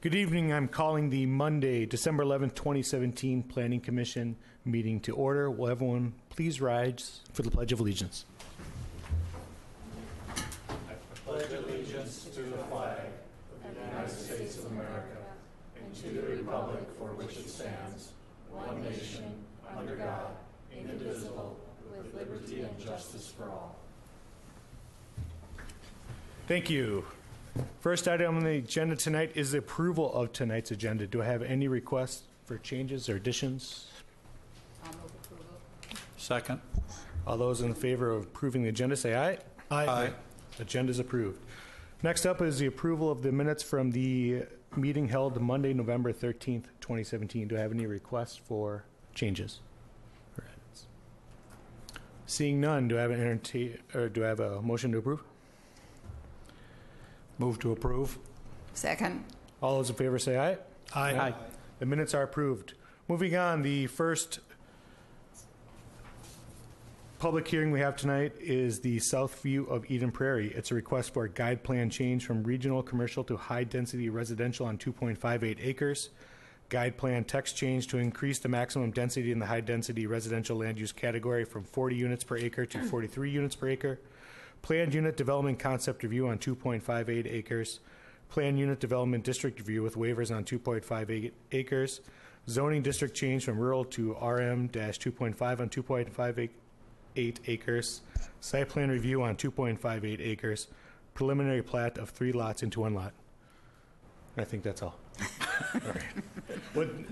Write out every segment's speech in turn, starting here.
Good evening. I'm calling the Monday, December 11th, 2017 Planning Commission meeting to order. Will everyone please rise for the Pledge of Allegiance? I pledge allegiance to the flag of the United States of America and to the republic for which it stands, one nation, under God, indivisible, with liberty and justice for all. Thank you. First item on the agenda tonight is the approval of tonight's agenda. Do I have any requests for changes or additions? I'll move approval. Second. All those in favor of approving the agenda say aye. Aye. Agenda is approved. Next up is the approval of the minutes from the meeting held Monday, November 13th, 2017. Do I have any requests for changes or edits? Seeing none, do I have a motion to approve? Move to approve. Second. All those in favor say aye. Aye. The minutes are approved. Moving on, the first public hearing we have tonight is the south view of Eden Prairie. It's a request for a guide plan change from regional commercial to high-density residential on 2.58 acres. Guide plan text change to increase the maximum density in the high-density residential land use category from 40 units per acre to 43 units per acre. Planned unit development concept review on 2.58 acres. Planned unit development district review with waivers on 2.58 acres. Zoning district change from rural to RM-2.5 on 2.58 acres. Site plan review on 2.58 acres. Preliminary plat of 3 lots into 1 lot. I think that's all. All right.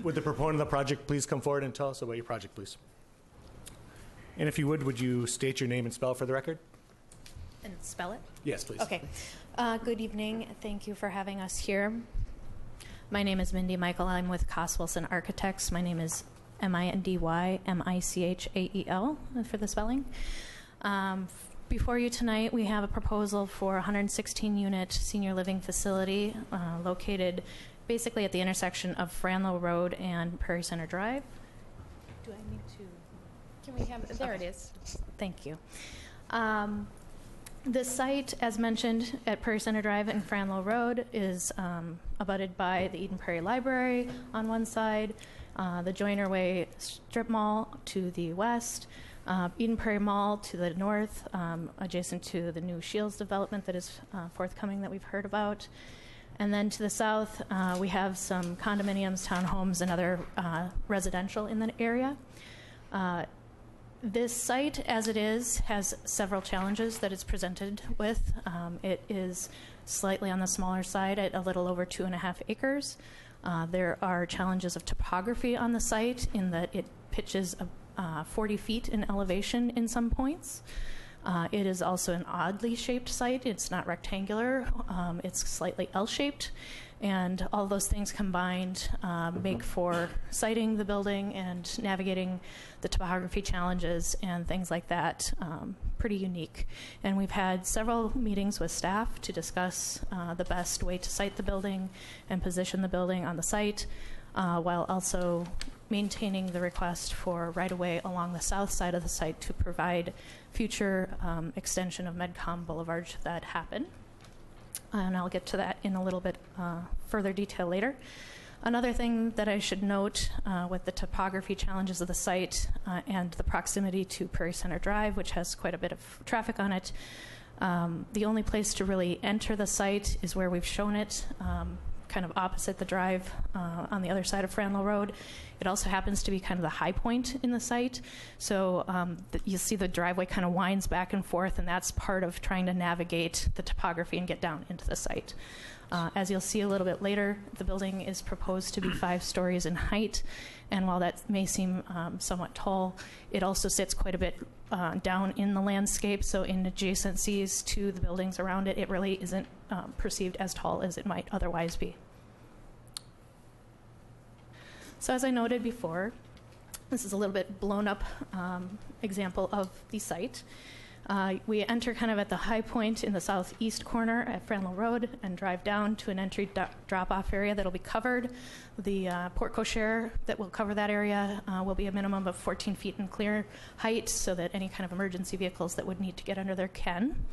Would the proponent of the project please come forward and tell us about your project, please? And if you would you state your name and spell for the record? And spell it? Yes, please. Okay. Good evening. Thank you for having us here. My name is Mindy Michael. I'm with Koss Wilson Architects. My name is MindyMichael for the spelling. Before you tonight, we have a proposal for a 116-unit senior living facility located basically at the intersection of Franlow Road and Prairie Center Drive. Do I need to? Can we have, there it is. Thank you. This site, as mentioned, at Prairie Center Drive and Franlow Road is abutted by the Eden Prairie Library on one side, the Joyner Way Strip Mall to the west, Eden Prairie Mall to the north, adjacent to the new Shields development that is forthcoming that we've heard about. And then to the south, we have some condominiums, townhomes, and other residential in the area. This site, as it is, has several challenges that it's presented with. It is slightly on the smaller side at a little over 2.5 acres. There are challenges of topography on the site in that it pitches 40 feet in elevation in some points. It is also an oddly shaped site. It's not rectangular. It's slightly L-shaped. And all those things combined make for siting the building and navigating the topography challenges and things like that pretty unique. And we've had several meetings with staff to discuss the best way to site the building and position the building on the site while also maintaining the request for right-of-way along the south side of the site to provide future extension of Medcom Boulevard should that happen. And I'll get to that in a little bit further detail later. Another thing that I should note with the topography challenges of the site and the proximity to Prairie Center Drive, which has quite a bit of traffic on it, the only place to really enter the site is where we've shown it, kind of opposite the drive on the other side of Franlow Road. It also happens to be kind of the high point in the site. So you'll see the driveway kind of winds back and forth, and that's part of trying to navigate the topography and get down into the site. As you'll see a little bit later, the building is proposed to be 5 stories in height, and while that may seem somewhat tall, it also sits quite a bit down in the landscape, so in adjacencies to the buildings around it, it really isn't perceived as tall as it might otherwise be. So as I noted before, this is a little bit blown up example of the site. We enter kind of at the high point in the southeast corner at Franlow Road and drive down to an entry drop-off area that will be covered. The porte cochere that will cover that area will be a minimum of 14 feet in clear height so that any kind of emergency vehicles that would need to get under there can.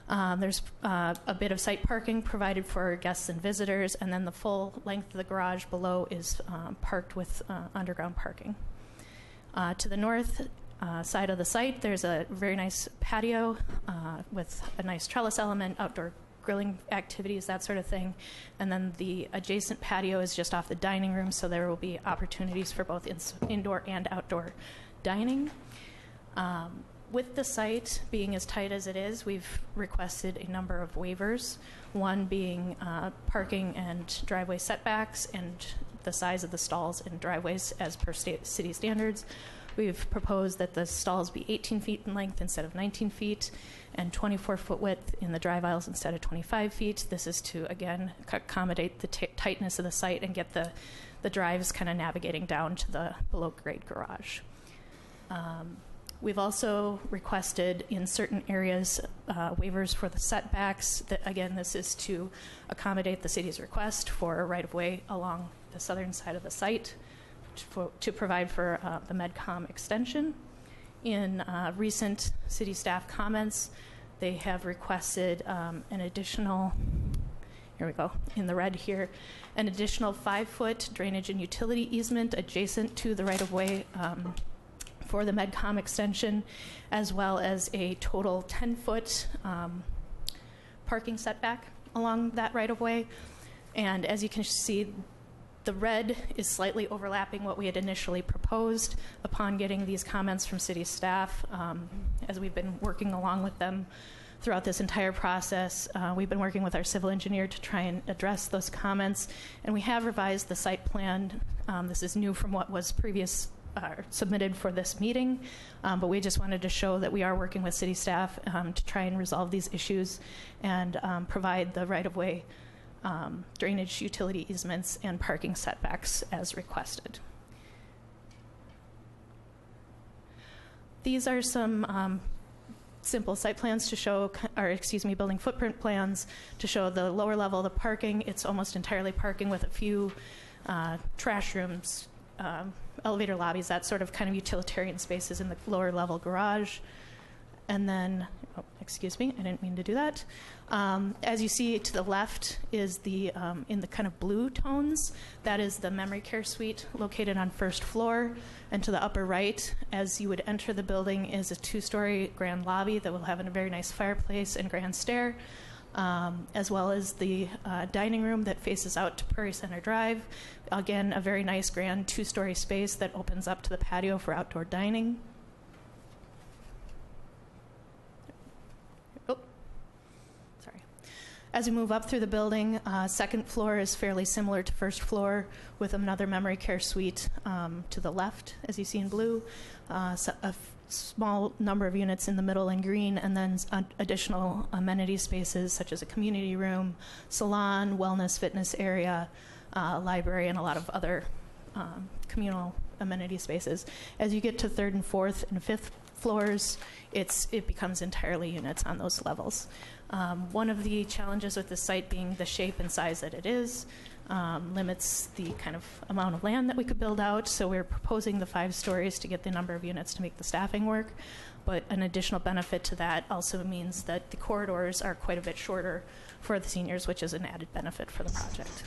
There's a bit of site parking provided for guests and visitors, and then the full length of the garage below is parked with underground parking. To the north side of the site, there's a very nice patio with a nice trellis element, outdoor grilling activities, that sort of thing. And then the adjacent patio is just off the dining room, so there will be opportunities for both indoor and outdoor dining. With the site being as tight as it is, we've requested a number of waivers, one being parking and driveway setbacks and the size of the stalls and driveways as per city standards. We've proposed that the stalls be 18 feet in length instead of 19 feet and 24-foot width in the drive aisles instead of 25 feet. This is to, again, accommodate the tightness of the site and get the drives kind of navigating down to the below-grade garage. We've also requested in certain areas waivers for the setbacks. Again, this is to accommodate the city's request for a right-of-way along the southern side of the site to provide for the MedCom extension. In recent city staff comments, they have requested an additional, here we go, in the red here, an additional 5-foot drainage and utility easement adjacent to the right-of-way for the MedCom extension, as well as a total 10-foot parking setback along that right-of-way. And as you can see, the red is slightly overlapping what we had initially proposed upon getting these comments from city staff. As we've been working along with them throughout this entire process, we've been working with our civil engineer to try and address those comments, and we have revised the site plan. This is new from what was submitted for this meeting, but we just wanted to show that we are working with city staff to try and resolve these issues and provide the right-of-way drainage, utility easements, and parking setbacks as requested. These are some simple site plans to show, building footprint plans to show the lower level of the parking. It's almost entirely parking with a few trash rooms, elevator lobbies, that sort of kind of utilitarian spaces in the lower level garage. And then, I didn't mean to do that. As you see to the left is the, in the kind of blue tones, that is the memory care suite located on first floor. And to the upper right, as you would enter the building, is a 2-story grand lobby that will have a very nice fireplace and grand stair, as well as the dining room that faces out to Prairie Center Drive. Again, a very nice grand 2-story space that opens up to the patio for outdoor dining. As we move up through the building, second floor is fairly similar to first floor with another memory care suite to the left, as you see in blue, small number of units in the middle in green, and then additional amenity spaces such as a community room, salon, wellness, fitness area, library, and a lot of other communal amenity spaces. As you get to third and fourth and fifth floors, it becomes entirely units on those levels. One of the challenges with the site being the shape and size that it is limits the kind of amount of land that we could build out, so we're proposing the 5 stories to get the number of units to make the staffing work. But an additional benefit to that also means that the corridors are quite a bit shorter for the seniors, which is an added benefit for the project.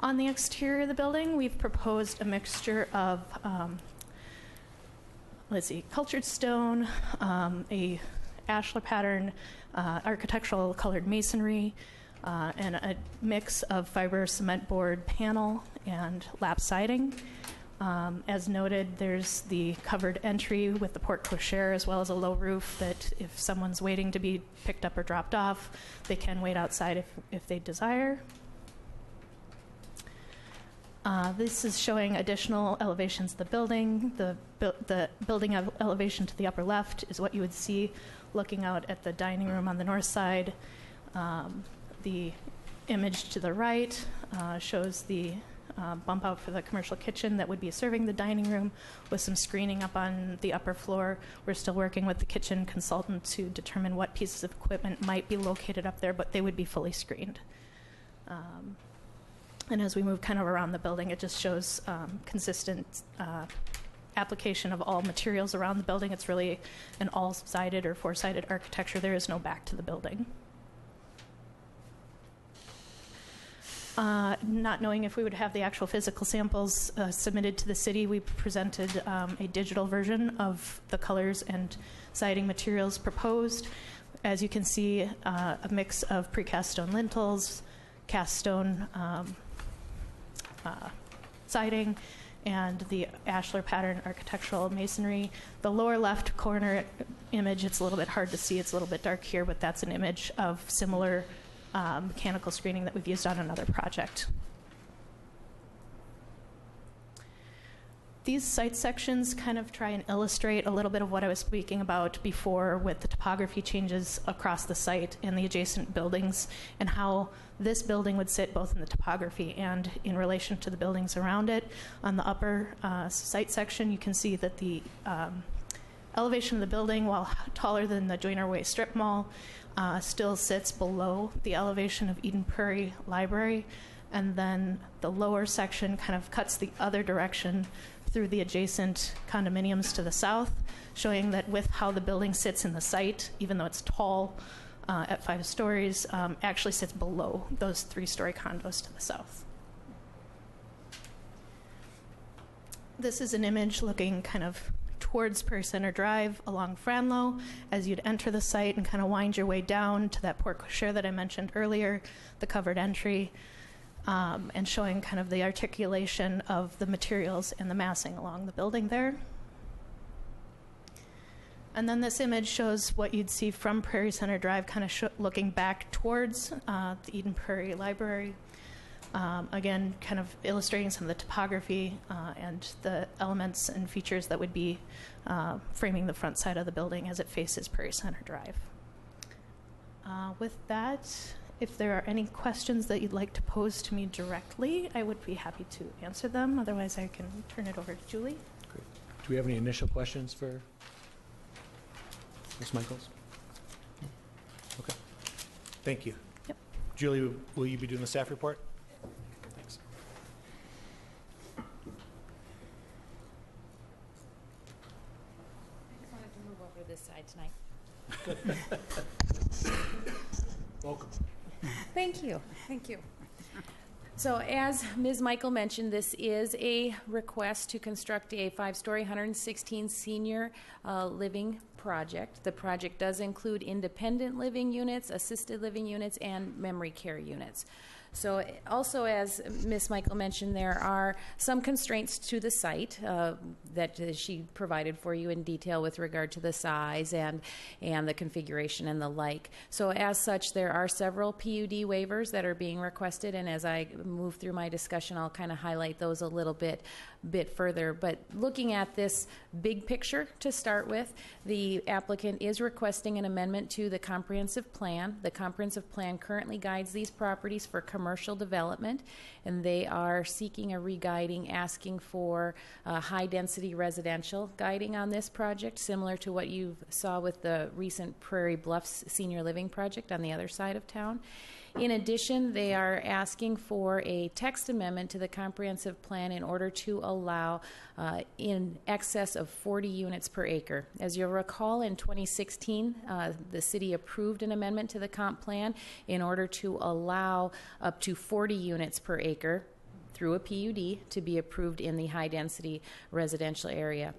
On the exterior of the building, we've proposed a mixture of cultured stone, a ashlar pattern, architectural colored masonry, and a mix of fiber cement board panel and lap siding. As noted, there's the covered entry with the porte cochere, as well as a low roof that if someone's waiting to be picked up or dropped off, they can wait outside if they desire. This is showing additional elevations of the building. The building elevation to the upper left is what you would see looking out at the dining room on the north side. The image to the right shows the bump out for the commercial kitchen that would be serving the dining room with some screening up on the upper floor. We're still working with the kitchen consultant to determine what pieces of equipment might be located up there, but they would be fully screened. And as we move kind of around the building, it just shows consistent application of all materials around the building. It's really an all-sided or four-sided architecture. There is no back to the building. Not knowing if we would have the actual physical samples submitted to the city, we presented a digital version of the colors and siding materials proposed. As you can see, a mix of precast stone lintels, cast stone siding, and the ashlar pattern architectural masonry. The lower left corner image, it's a little bit hard to see. It's a little bit dark here, but that's an image of similar mechanical screening that we've used on another project. These site sections kind of try and illustrate a little bit of what I was speaking about before with the topography changes across the site and the adjacent buildings, and how this building would sit both in the topography and in relation to the buildings around it. On the upper site section, you can see that the elevation of the building, while taller than the Joyner Way strip mall, still sits below the elevation of Eden Prairie Library. And then the lower section kind of cuts the other direction through the adjacent condominiums to the south, showing that with how the building sits in the site, even though it's tall at 5 stories, actually sits below those 3-story condos to the south. This is an image looking kind of towards Prairie Center Drive along Franlow as you'd enter the site and kind of wind your way down to that porte cochere that I mentioned earlier, the covered entry. And showing kind of the articulation of the materials and the massing along the building there. And then this image shows what you'd see from Prairie Center Drive, kind of looking back towards the Eden Prairie Library. Again, kind of illustrating some of the topography and the elements and features that would be framing the front side of the building as it faces Prairie Center Drive. With that, if there are any questions that you'd like to pose to me directly, I would be happy to answer them. Otherwise, I can turn it over to Julie. Great. Do we have any initial questions for Ms. Michaels? Okay. Thank you. Yep. Julie, will you be doing the staff report? Thanks. I just wanted to move over this side tonight. Welcome. Thank you. Thank you. So as Ms. Michael mentioned, this is a request to construct a 5-story, 116 senior living project. The project does include independent living units, assisted living units, and memory care units. So also, as Ms. Michael mentioned, there are some constraints to the site that she provided for you in detail with regard to the size and the configuration and the like. So as such, there are several PUD waivers that are being requested, and as I move through my discussion, I'll kind of highlight those a little bit further. But looking at this big picture to start with, the applicant is requesting an amendment to the comprehensive plan. The comprehensive plan currently guides these properties for commercial development, and they are seeking a re-guiding, asking for high-density residential guiding on this project, similar to what you saw with the recent Prairie Bluffs senior living project on the other side of town. In addition, they are asking for a text amendment to the comprehensive plan in order to allow in excess of 40 units per acre. As you'll recall, in 2016, the city approved an amendment to the comp plan in order to allow up to 40 units per acre through a PUD to be approved in the high-density residential area.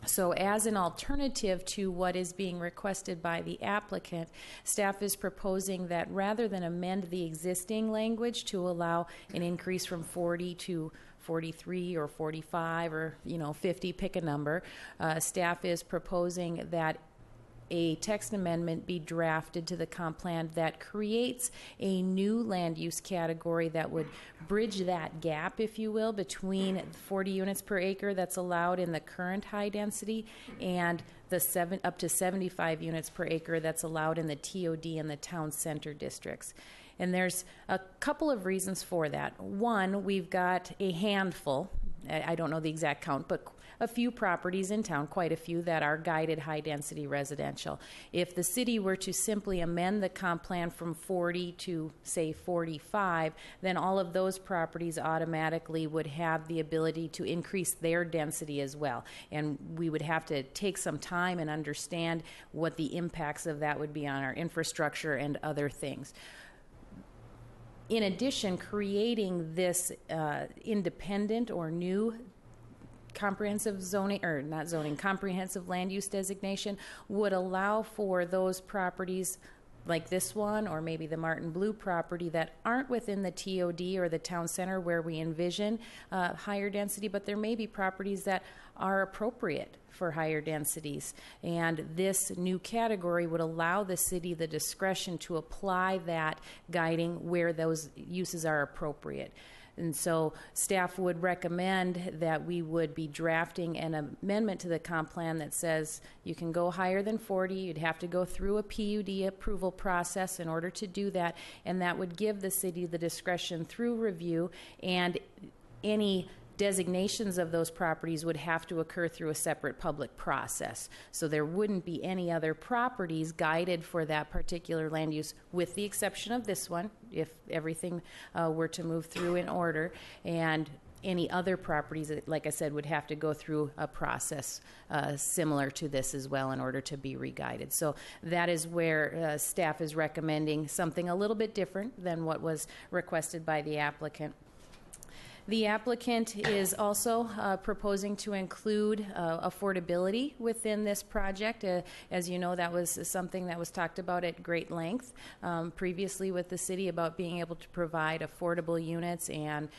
So as an alternative to what is being requested by the applicant, staff is proposing that rather than amend the existing language to allow an increase from 40 to 43 or 45 or 50, pick a number, staff is proposing that a text amendment be drafted to the comp plan that creates a new land use category that would bridge that gap, if you will, between 40 units per acre that's allowed in the current high density and the up to 75 units per acre that's allowed in the TOD and the town center districts. And there's a couple of reasons for that. One, we've got a handful, I don't know the exact count, but a few properties in town, quite a few, that are guided high-density residential. If the city were to simply amend the comp plan from 40 to, say, 45, then all of those properties automatically would have the ability to increase their density as well. And we would have to take some time and understand what the impacts of that would be on our infrastructure and other things. In addition, creating this independent or new comprehensive zoning, or not zoning, comprehensive land use designation would allow for those properties like this one, or maybe the Martin Blue property, that aren't within the TOD or the town center where we envision higher density, but there may be properties that are appropriate for higher densities. And this new category would allow the city the discretion to apply that guiding where those uses are appropriate. And so staff would recommend that we would be drafting an amendment to the comp plan that says you can go higher than 40. You'd have to go through a PUD approval process in order to do that, and that would give the city the discretion through review, and any designations of those properties would have to occur through a separate public process. So there wouldn't be any other properties guided for that particular land use, with the exception of this one, if everything were to move through in order. And any other properties, like I said, would have to go through a process similar to this as well in order to be re-guided. So that is where staff is recommending something a little bit different than what was requested by the applicant. The applicant is also proposing to include affordability within this project. As you know, that was something that was talked about at great length previously with the city, about being able to provide affordable units, and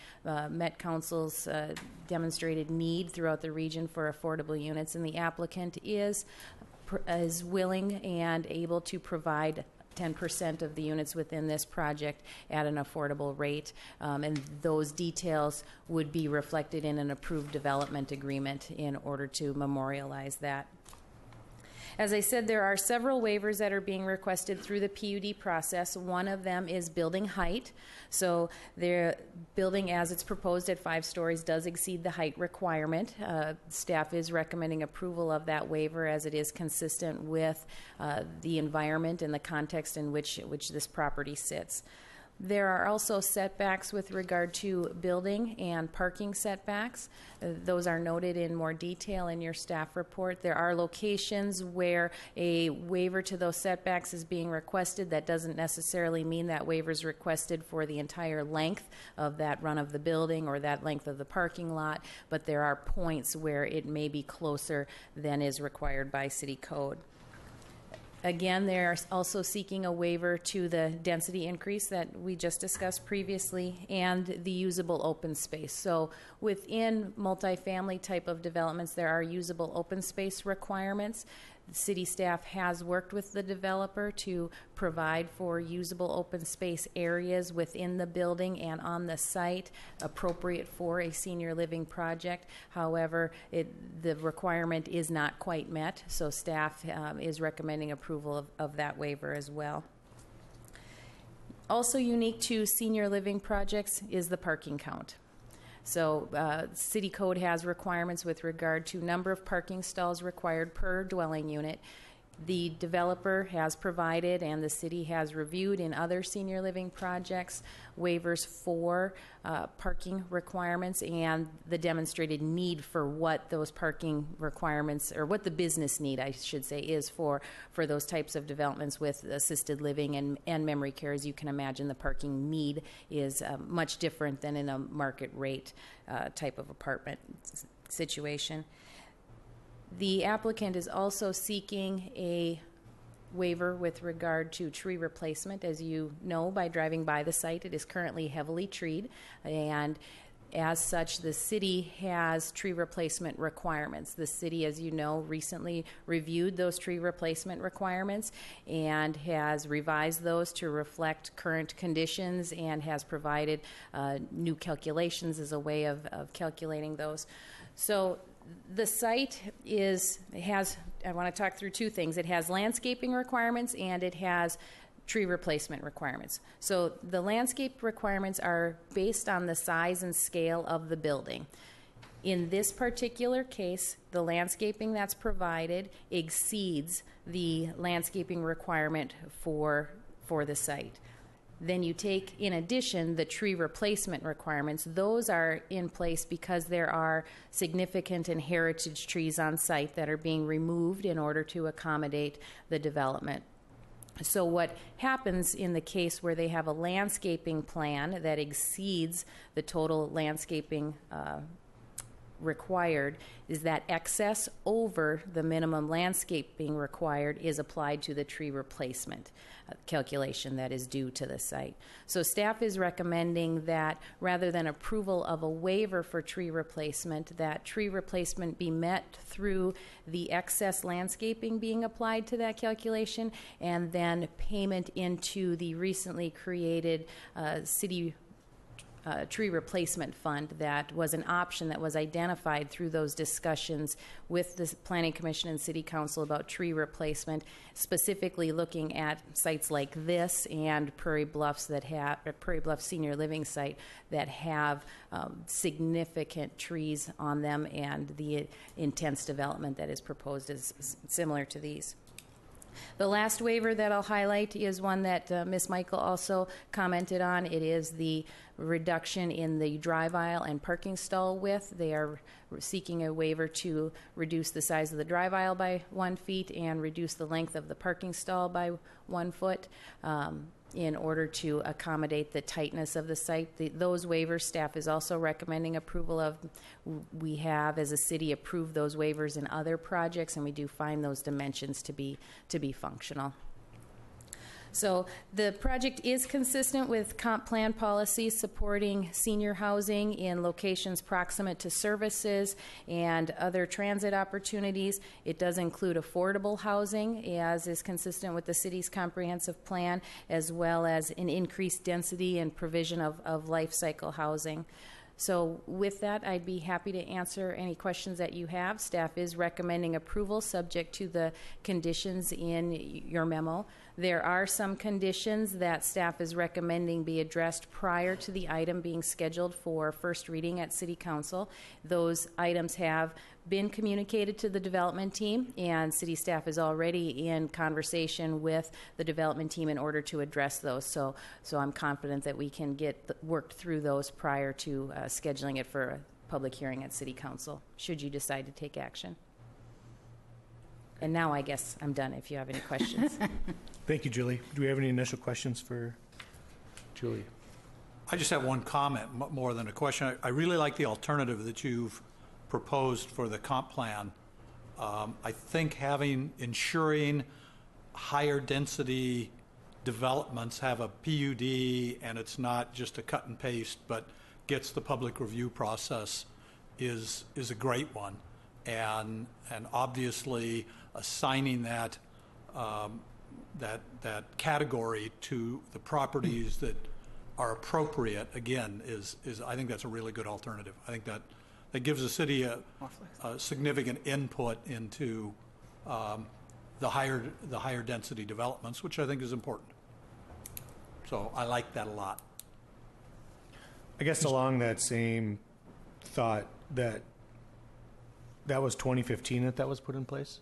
Met Council's demonstrated need throughout the region for affordable units. And the applicant is willing and able to provide 10% of the units within this project at an affordable rate, and those details would be reflected in an approved development agreement in order to memorialize that. As I said, there are several waivers that are being requested through the PUD process. One of them is building height. So their building, as it's proposed at 5 stories, does exceed the height requirement. Staff is recommending approval of that waiver, as it is consistent with the environment and the context in which this property sits. There are also setbacks with regard to building and parking setbacks. Those are noted in more detail in your staff report. There are locations where a waiver to those setbacks is being requested. That doesn't necessarily mean that waiver is requested for the entire length of that run of the building or that length of the parking lot, but there are points where it may be closer than is required by city code. Again, they're also seeking a waiver to the density increase that we just discussed previously, and the usable open space. So within multifamily type of developments, there are usable open space requirements. The city staff has worked with the developer to provide for usable open space areas within the building and on the site appropriate for a senior living project. However, the requirement is not quite met, so staff is recommending approval of that waiver as well. Also unique to senior living projects is the parking count. So city code has requirements with regard to number of parking stalls required per dwelling unit. The developer has provided, and the city has reviewed in other senior living projects, waivers for parking requirements and the demonstrated need for what those parking requirements, or what the business need, I should say, is for those types of developments with assisted living and memory care. As you can imagine, the parking need is much different than in a market rate type of apartment situation. The applicant is also seeking a waiver with regard to tree replacement. As you know, by driving by the site, it is currently heavily treed, and as such, the city has tree replacement requirements. The city, as you know, recently reviewed those tree replacement requirements and has revised those to reflect current conditions, and has provided new calculations as a way of calculating those. So the site has, I want to talk through two things. It has landscaping requirements and it has tree replacement requirements. So the landscape requirements are based on the size and scale of the building. In this particular case, the landscaping that's provided exceeds the landscaping requirement for the site. Then you take, in addition, the tree replacement requirements. Those are in place because there are significant and heritage trees on site that are being removed in order to accommodate the development. So what happens in the case where they have a landscaping plan that exceeds the total landscaping required is that excess over the minimum landscaping required is applied to the tree replacement calculation that is due to the site. So staff is recommending that rather than approval of a waiver for tree replacement, that tree replacement be met through the excess landscaping being applied to that calculation, and then payment into the recently created city tree replacement fund that was an option that was identified through those discussions with the Planning Commission and City Council about tree replacement, specifically looking at sites like this and Prairie Bluffs Prairie Bluff Senior Living site that have significant trees on them, and the intense development that is proposed is similar to these. The last waiver that I'll highlight is one that Ms. Michael also commented on. It is the reduction in the drive aisle and parking stall width. They are seeking a waiver to reduce the size of the drive aisle by 1 feet and reduce the length of the parking stall by 1 foot in order to accommodate the tightness of the site. Those waivers staff is also recommending approval of. We have, as a city, approved those waivers in other projects, and we do find those dimensions to be functional. So the project is consistent with comp plan policies supporting senior housing in locations proximate to services and other transit opportunities. It does include affordable housing, as is consistent with the city's comprehensive plan, as well as an increased density and provision of life cycle housing. So with that, I'd be happy to answer any questions that you have. Staff is recommending approval subject to the conditions in your memo. There are some conditions that staff is recommending be addressed prior to the item being scheduled for first reading at City Council. Those items have been communicated to the development team, and city staff is already in conversation with the development team in order to address those. So I'm confident that we can get worked through those prior to scheduling it for a public hearing at City Council, should you decide to take action. And now I guess I'm done if you have any questions. Thank you, Julie. Do we have any initial questions for Julie? I just have one comment more than a question. I really like the alternative that you've proposed for the comp plan. I think ensuring higher density developments have a PUD and it's not just a cut and paste, but gets the public review process is a great one. And obviously assigning that category to the properties that are appropriate, again, is I think that's a really good alternative. I think that gives the city a significant input into the higher density developments, which I think is important. So I like that a lot. I guess along that same thought, that was 2015 that was put in place?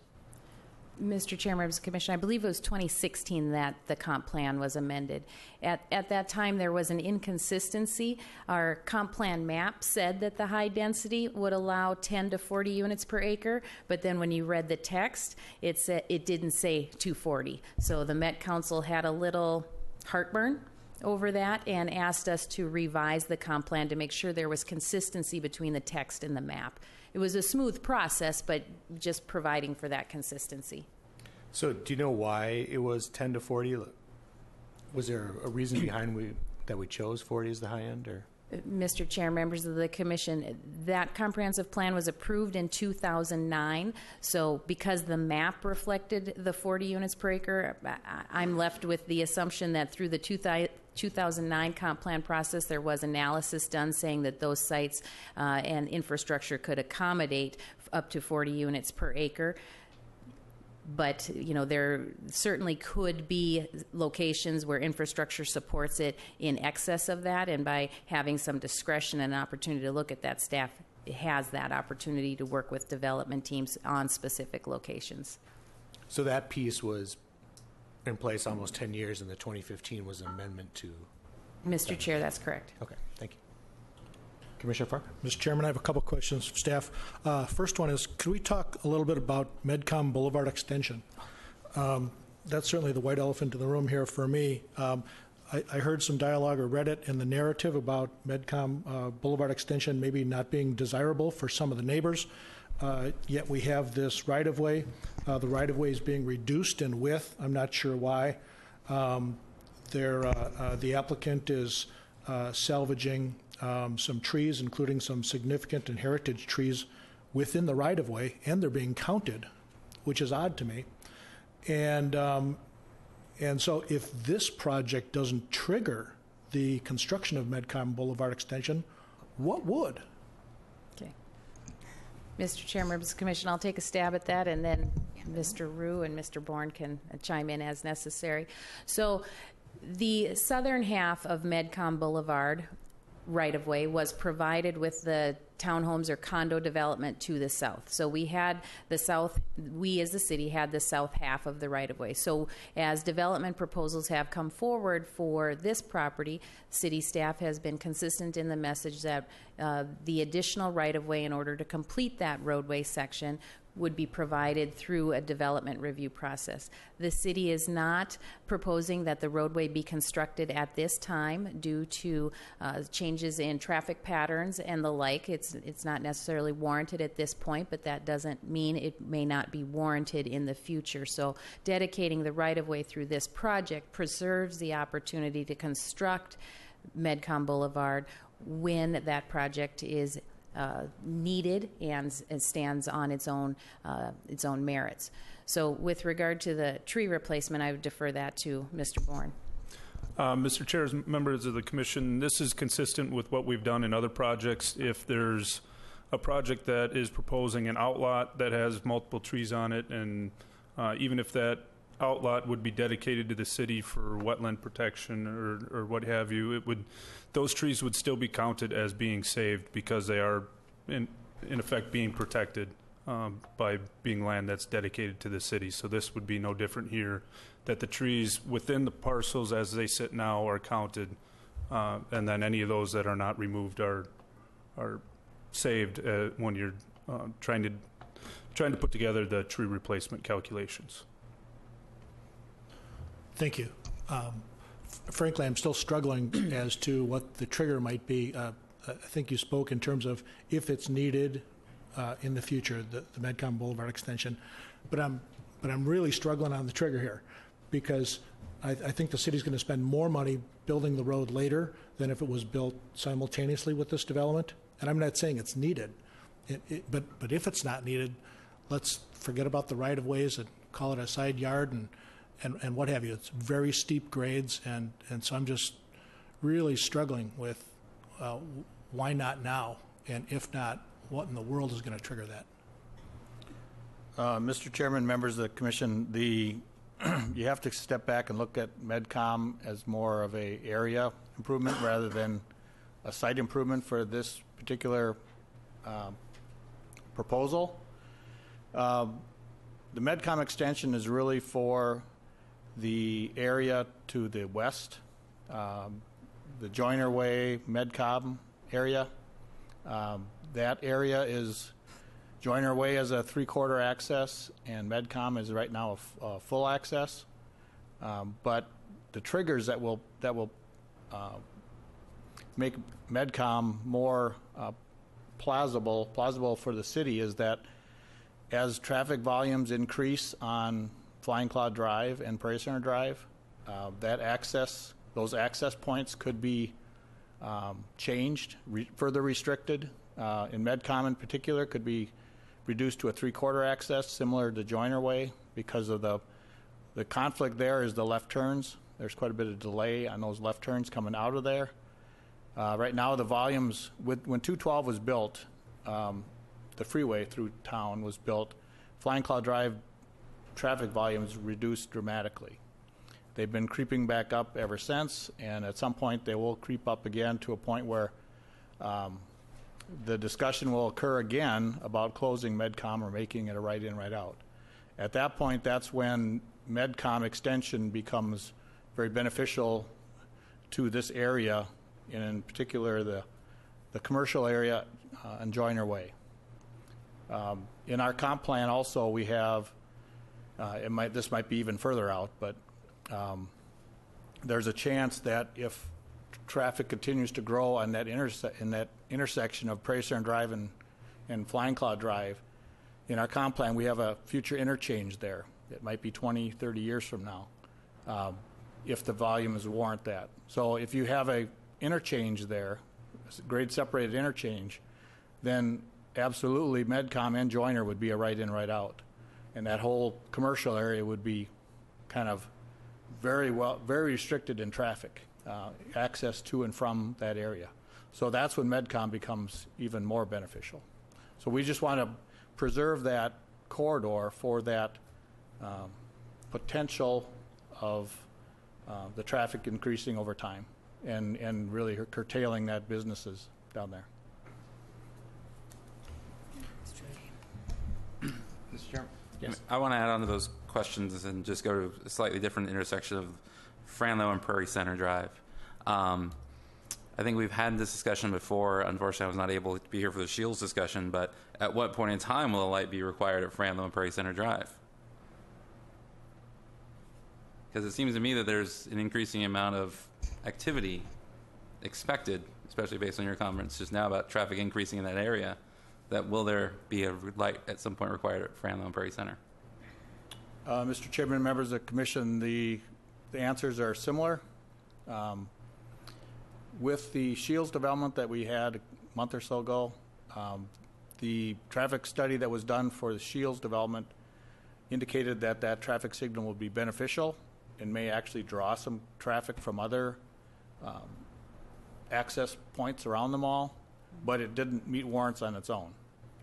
Mr. Chair, members of the Commission, I believe it was 2016 that the comp plan was amended. At that time, there was an inconsistency. Our comp plan map said that the high density would allow 10 to 40 units per acre, but then when you read the text, it didn't say 240. So the Met Council had a little heartburn over that and asked us to revise the comp plan to make sure there was consistency between the text and the map. It was a smooth process, but just providing for that consistency. So do you know why it was 10 to 40? Was there a reason behind that we chose 40 as the high end? Or? Mr. Chair, members of the Commission, that comprehensive plan was approved in 2009. So because the map reflected the 40 units per acre, I'm left with the assumption that through the 2009 comp plan process, there was analysis done saying that those sites and infrastructure could accommodate up to 40 units per acre. But, there certainly could be locations where infrastructure supports it in excess of that, and by having some discretion and an opportunity to look at that, staff has that opportunity to work with development teams on specific locations. So that piece was in place almost 10 years, and the 2015 was an amendment to... Mr. Chair, that's correct. Okay, thank you. Commissioner Fark? Mr. Chairman, I have a couple questions for staff. First one is, could we talk a little bit about Medcom Boulevard Extension? That's certainly the white elephant in the room here for me. I heard some dialogue or read it in the narrative about Medcom Boulevard Extension maybe not being desirable for some of the neighbors, yet we have this right-of-way. The right-of-way is being reduced in width. I'm not sure why. The applicant is salvaging some trees, including some significant and heritage trees within the right-of-way, and they're being counted, which is odd to me. And so if this project doesn't trigger the construction of Medcom Boulevard Extension, what would? Okay. Mr. Chair, members of the Commission, I'll take a stab at that, and then Mr. Rue and Mr. Bourne can chime in as necessary. So the southern half of Medcom Boulevard right-of-way was provided with the townhomes or condo development to the south. So we had the south, we as the city had the south half of the right-of-way. So as development proposals have come forward for this property, city staff has been consistent in the message that the additional right-of-way in order to complete that roadway section would be provided through a development review process. The city is not proposing that the roadway be constructed at this time due to changes in traffic patterns and the like. It's not necessarily warranted at this point, but that doesn't mean it may not be warranted in the future. So dedicating the right-of-way through this project preserves the opportunity to construct Medcom Boulevard when that project is needed and stands on its own merits. So with regard to the tree replacement, I would defer that to Mr. Bourne. Mr. Chair, members of the Commission, this is consistent with what we've done in other projects. If there's a project that is proposing an outlot that has multiple trees on it, and even if that outlot would be dedicated to the city for wetland protection or what have you, those trees would still be counted as being saved because they are in effect being protected by being land that's dedicated to the city. So this would be no different here, that the trees within the parcels as they sit now are counted, and then any of those that are not removed are saved when you're trying to put together the tree replacement calculations. Thank you. Frankly, I'm still struggling as to what the trigger might be. I think you spoke in terms of if it's needed in the future, the Medcom Boulevard extension, but I'm really struggling on the trigger here, because I think the city's going to spend more money building the road later than if it was built simultaneously with this development. And I'm not saying it's needed, but if it's not needed, let's forget about the right-of-ways and call it a side yard and what have you. It's very steep grades, and so I'm just really struggling with why not now, and if not, what in the world is going to trigger that? Mr. Chairman, members of the Commission, you have to step back and look at Medcom as more of a area improvement rather than a site improvement for this particular proposal. The Medcom extension is really for the area to the west, the Joyner Way, Medcom area. That area is Joyner Way as a 3/4 access, and Medcom is right now a full access. But the triggers that will make Medcom more plausible for the city is that as traffic volumes increase on Flying Cloud Drive and Prairie Center Drive, those access points could be changed, further restricted. In Medcom in particular, could be reduced to a 3/4 access, similar to Joyner Way, because of the conflict there is the left turns. There's quite a bit of delay on those left turns coming out of there. Right now, the volumes, when 212 was built, the freeway through town was built, Flying Cloud Drive traffic volumes reduced dramatically. They've been creeping back up ever since, and at some point they will creep up again to a point where the discussion will occur again about closing MedCom or making it a right-in, right-out. At that point, that's when MedCom extension becomes very beneficial to this area, and in particular the commercial area on Joyner Way. In our comp plan also we have, this might be even further out, but there's a chance that if traffic continues to grow on that intersection of Prairie Center Drive and Flying Cloud Drive, in our comp plan we have a future interchange there. It might be 20, 30 years from now, if the volumes warrant that. So if you have a interchange there, grade separated interchange, then absolutely MedCom and Joyner would be a right-in, right-out. And that whole commercial area would be kind of very restricted in traffic, access to and from that area. So that's when MedCom becomes even more beneficial. So we just want to preserve that corridor for that potential of the traffic increasing over time and really curtailing that businesses down there. Mr. Chairman? Yes. I want to add on to those questions and just go to a slightly different intersection of Franlow and Prairie Center Drive. I think we've had this discussion before. Unfortunately, I was not able to be here for the Shields discussion, but at what point in time will a light be required at Franlow and Prairie Center Drive? Because it seems to me that there's an increasing amount of activity expected, especially based on your comments just now about traffic increasing in that area, that will there be a light at some point required at Franlow and Prairie Center? Mr. Chairman, members of the commission, the answers are similar. With the Shields development that we had a month or so ago, the traffic study that was done for the Shields development indicated that that traffic signal will be beneficial and may actually draw some traffic from other access points around the mall, but it didn't meet warrants on its own.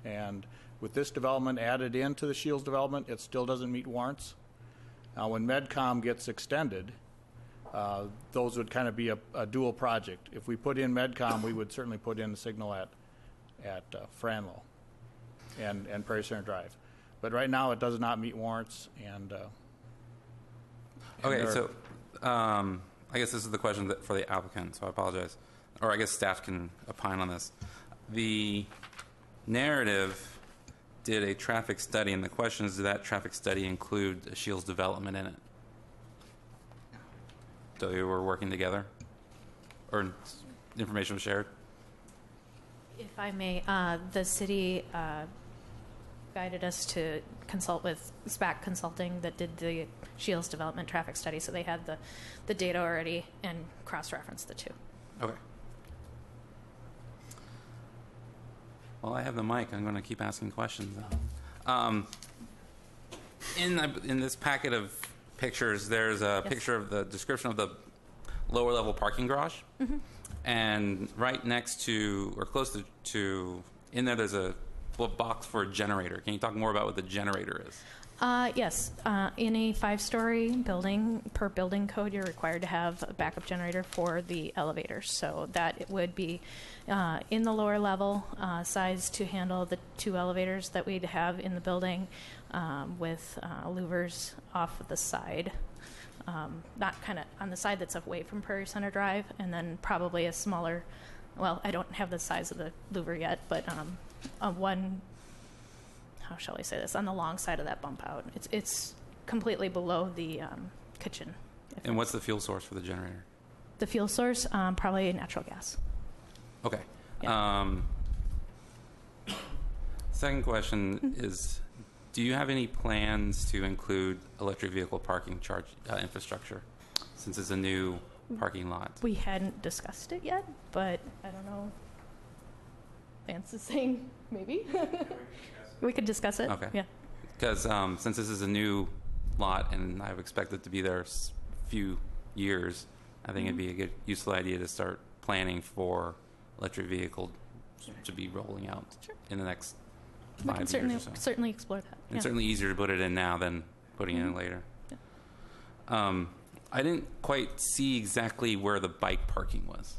And with this development added into the Shields development, it still doesn't meet warrants. Now, when MedCom gets extended, those would kind of be a dual project. If we put in MedCom, we would certainly put in the signal at Franlow and Prairie Center Drive. But right now, it does not meet warrants. Okay, so I guess this is the question for the applicant, so I apologize. Or I guess staff can opine on this. The narrative did a traffic study, and the question is, did that traffic study include a Shields development in it? So you were working together? Or information was shared? If I may, the city guided us to consult with SPAC Consulting that did the Shields development traffic study, so they had the data already and cross-referenced the two. Okay. Well, I have the mic. I'm going to keep asking questions. In this packet of pictures, there's a picture of the description of the lower level parking garage. Mm-hmm. And right next to, or close to, in there's a box for a generator. Can you talk more about what the generator is? Yes. In a 5-story building, per building code, you're required to have a backup generator for the elevators. So that it would be in the lower level, size to handle the 2 elevators that we'd have in the building, with louvers off of the side. Not kind of on the side that's away from Prairie Center Drive, and then probably a smaller, well, I don't have the size of the louver yet, but one, how shall I say this, on the long side of that bump out. It's completely below the kitchen. And what's the fuel source for the generator? The fuel source, probably natural gas. Okay. Yeah. Second question is, do you have any plans to include electric vehicle parking charge infrastructure, since it's a new parking lot? We hadn't discussed it yet, but I don't know. Vance is saying maybe. We could discuss it. Okay. Yeah. Because since this is a new lot and I would expect it to be there a few years, I think it'd be a good, useful idea to start planning for electric vehicle to be rolling out in the next 5 years or so. Certainly explore that. It's certainly easier to put it in now than putting it in later. Yeah. I didn't quite see exactly where the bike parking was.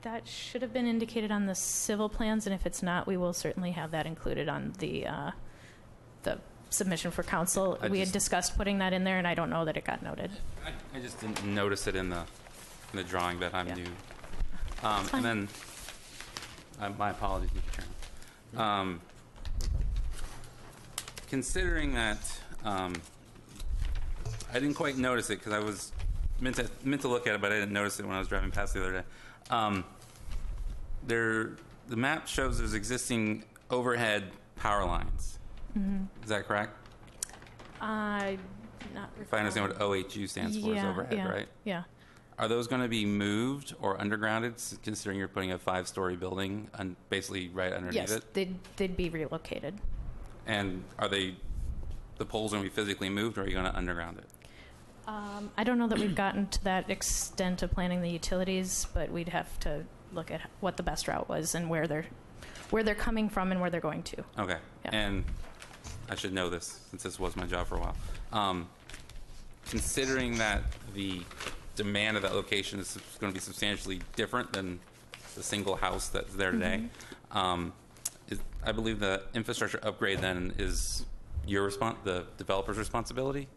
That should have been indicated on the civil plans, and if it's not, we will certainly have that included on the submission for council. We had discussed putting that in there, and I don't know that it got noted. I just didn't notice it in the drawing that I'm Yeah. new. It's fine. And then, my apologies, Mr. Chairman. Considering that, I didn't quite notice it because I was meant to look at it, but I didn't notice it when I was driving past the other day. The map shows there's existing overhead power lines. Is that correct? Not If I understand what OHU stands for, is overhead, right? Yeah. Are those going to be moved or undergrounded, considering you're putting a 5-story building basically right underneath Yes, it? they'd be relocated. And are the poles going to be physically moved, or are you going to underground it? I don't know that we've gotten to that extent of planning the utilities, but we'd have to look at what the best route was and where they're coming from and where they're going to. Okay. Yeah. And I should know this since this was my job for a while. Considering that the demand of that location is going to be substantially different than the single house that's there today, I believe the infrastructure upgrade then is the developer's responsibility,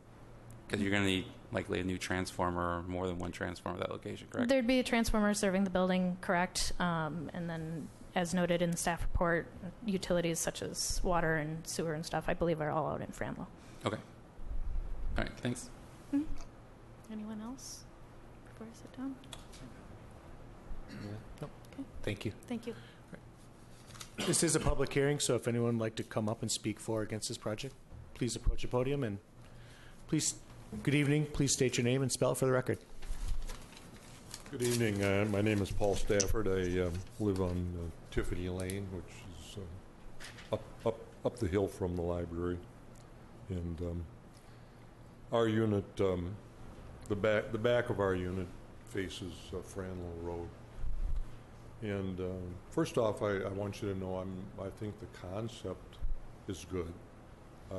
because you're going to need likely a new transformer or more than one transformer at that location, correct? There'd be a transformer serving the building, correct? And then, as noted in the staff report, utilities such as water and sewer and stuff, I believe, are all out in Franlow. Okay. All right. Thanks. Anyone else before I sit down? Thank you. Thank you. This is a public hearing, so if anyone would like to come up and speak for or against this project, please approach the podium. And please, good evening. Please state your name and spell it for the record. Good evening. My name is Paul Stafford. I live on Tiffany Lane, which is up the hill from the library. And our unit, the back of our unit faces Franlow Road. And first off, I want you to know I think the concept is good.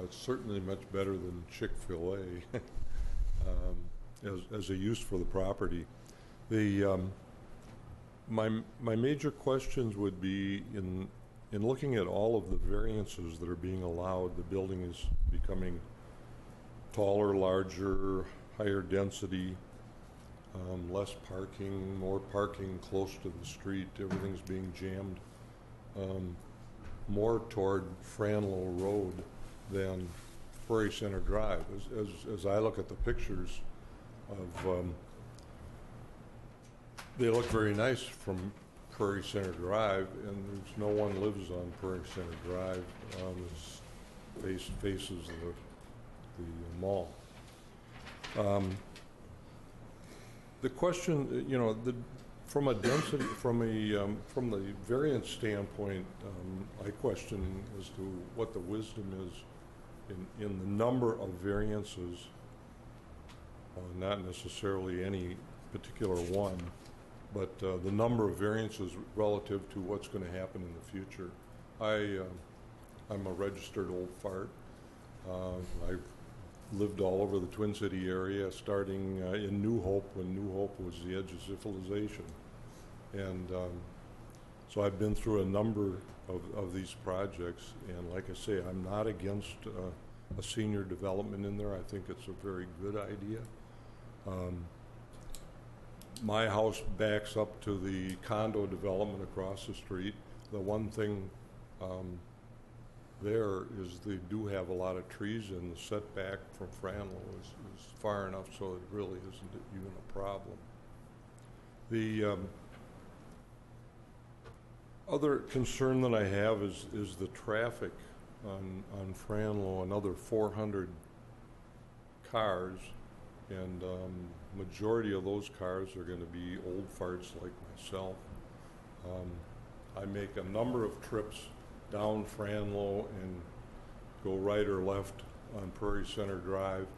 It's certainly much better than Chick-fil-A as a use for the property. My major questions would be in looking at all of the variances that are being allowed. The building is becoming taller, larger, higher density, less parking, more parking close to the street. Everything's being jammed more toward Franlow Road than Prairie Center Drive. As I look at the pictures of they look very nice from Prairie Center Drive, and there's no one lives on Prairie Center Drive. It faces the mall. The question, from a density, from the variance standpoint, I question as to what the wisdom is in the number of variances, not necessarily any particular one, but the number of variances relative to what's going to happen in the future. I'm a registered old fart. I've lived all over the Twin City area, starting in New Hope when New Hope was the edge of civilization. And so I've been through a number of these projects, and like I say, I'm not against a senior development in there. I think it's a very good idea. My house backs up to the condo development across the street. The one thing there is they do have a lot of trees, and the setback from Franlow is far enough so it really isn't even a problem. The other concern that I have is the traffic on Franlow. Another 400 cars, and majority of those cars are going to be old farts like myself. I make a number of trips down Franlow and go right or left on Prairie Center Drive.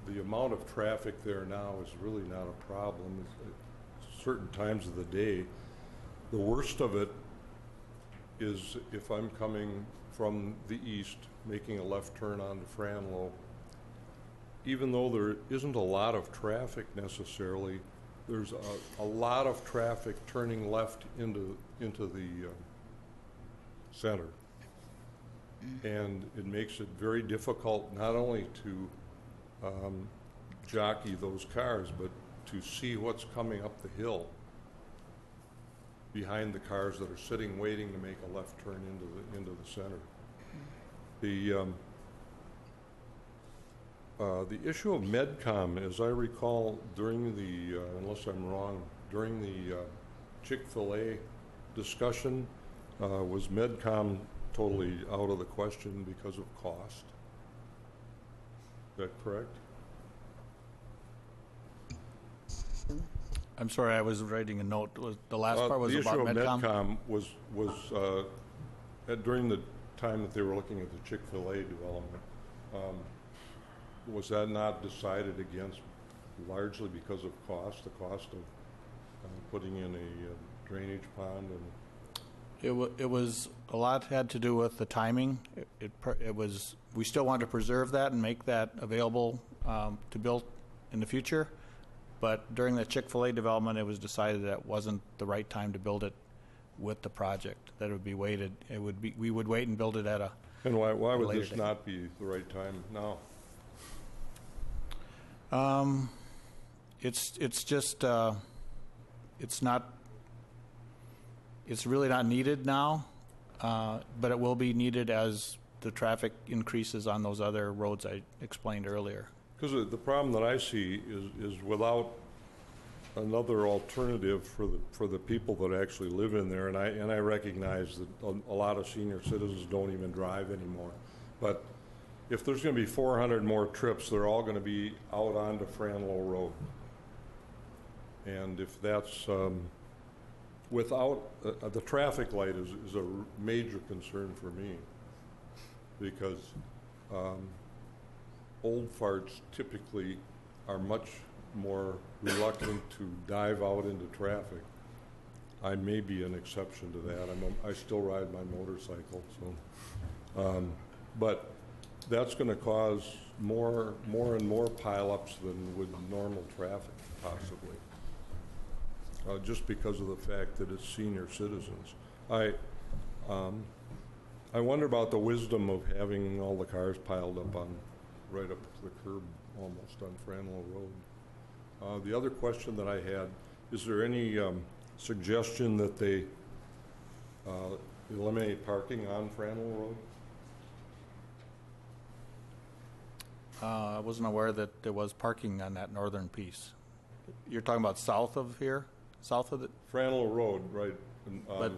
The amount of traffic there now is really not a problem at certain times of the day. The worst of it is if I'm coming from the east, making a left turn onto Franlow. Even though there isn't a lot of traffic necessarily, there's a lot of traffic turning left into the center. And it makes it very difficult not only to jockey those cars, but to see what's coming up the hill behind the cars that are sitting waiting to make a left turn into the center. The issue of MedCom, as I recall, during the, unless I'm wrong, during the Chick-fil-A discussion, was MedCom totally out of the question because of cost? Is that correct? I'm sorry, I was writing a note. The last part was about The issue of MedCom? MedCom was during the time that they were looking at the Chick-fil-A development. Was that not decided against largely because of cost, the cost of putting in a drainage pond? And It was a lot had to do with the timing. It was, we still wanted to preserve that and make that available to build in the future. But during the Chick-fil-A development, it was decided that it wasn't the right time to build it with the project. That it would be waited. It would be, we would wait and build it at a. And why would later this date. not be the right time now? It's just it's not. It's really not needed now, but it will be needed as the traffic increases on those other roads I explained earlier. Because the problem that I see is without another alternative for the people that actually live in there, and I recognize that a lot of senior citizens don't even drive anymore. But if there's going to be 400 more trips, they're all going to be out onto Franlow Road. And if that's without the traffic light is a major concern for me, because old farts typically are much more reluctant to dive out into traffic. I may be an exception to that. I still ride my motorcycle, so but that's going to cause more and more pileups than with normal traffic, possibly, just because of the fact that it's senior citizens. I wonder about the wisdom of having all the cars piled up on right up to the curb, almost on Franlow Road. The other question that I had, is there any suggestion that they eliminate parking on Franlow Road? I wasn't aware that there was parking on that northern piece. You're talking about south of here, south of the. Franlow Road, right? But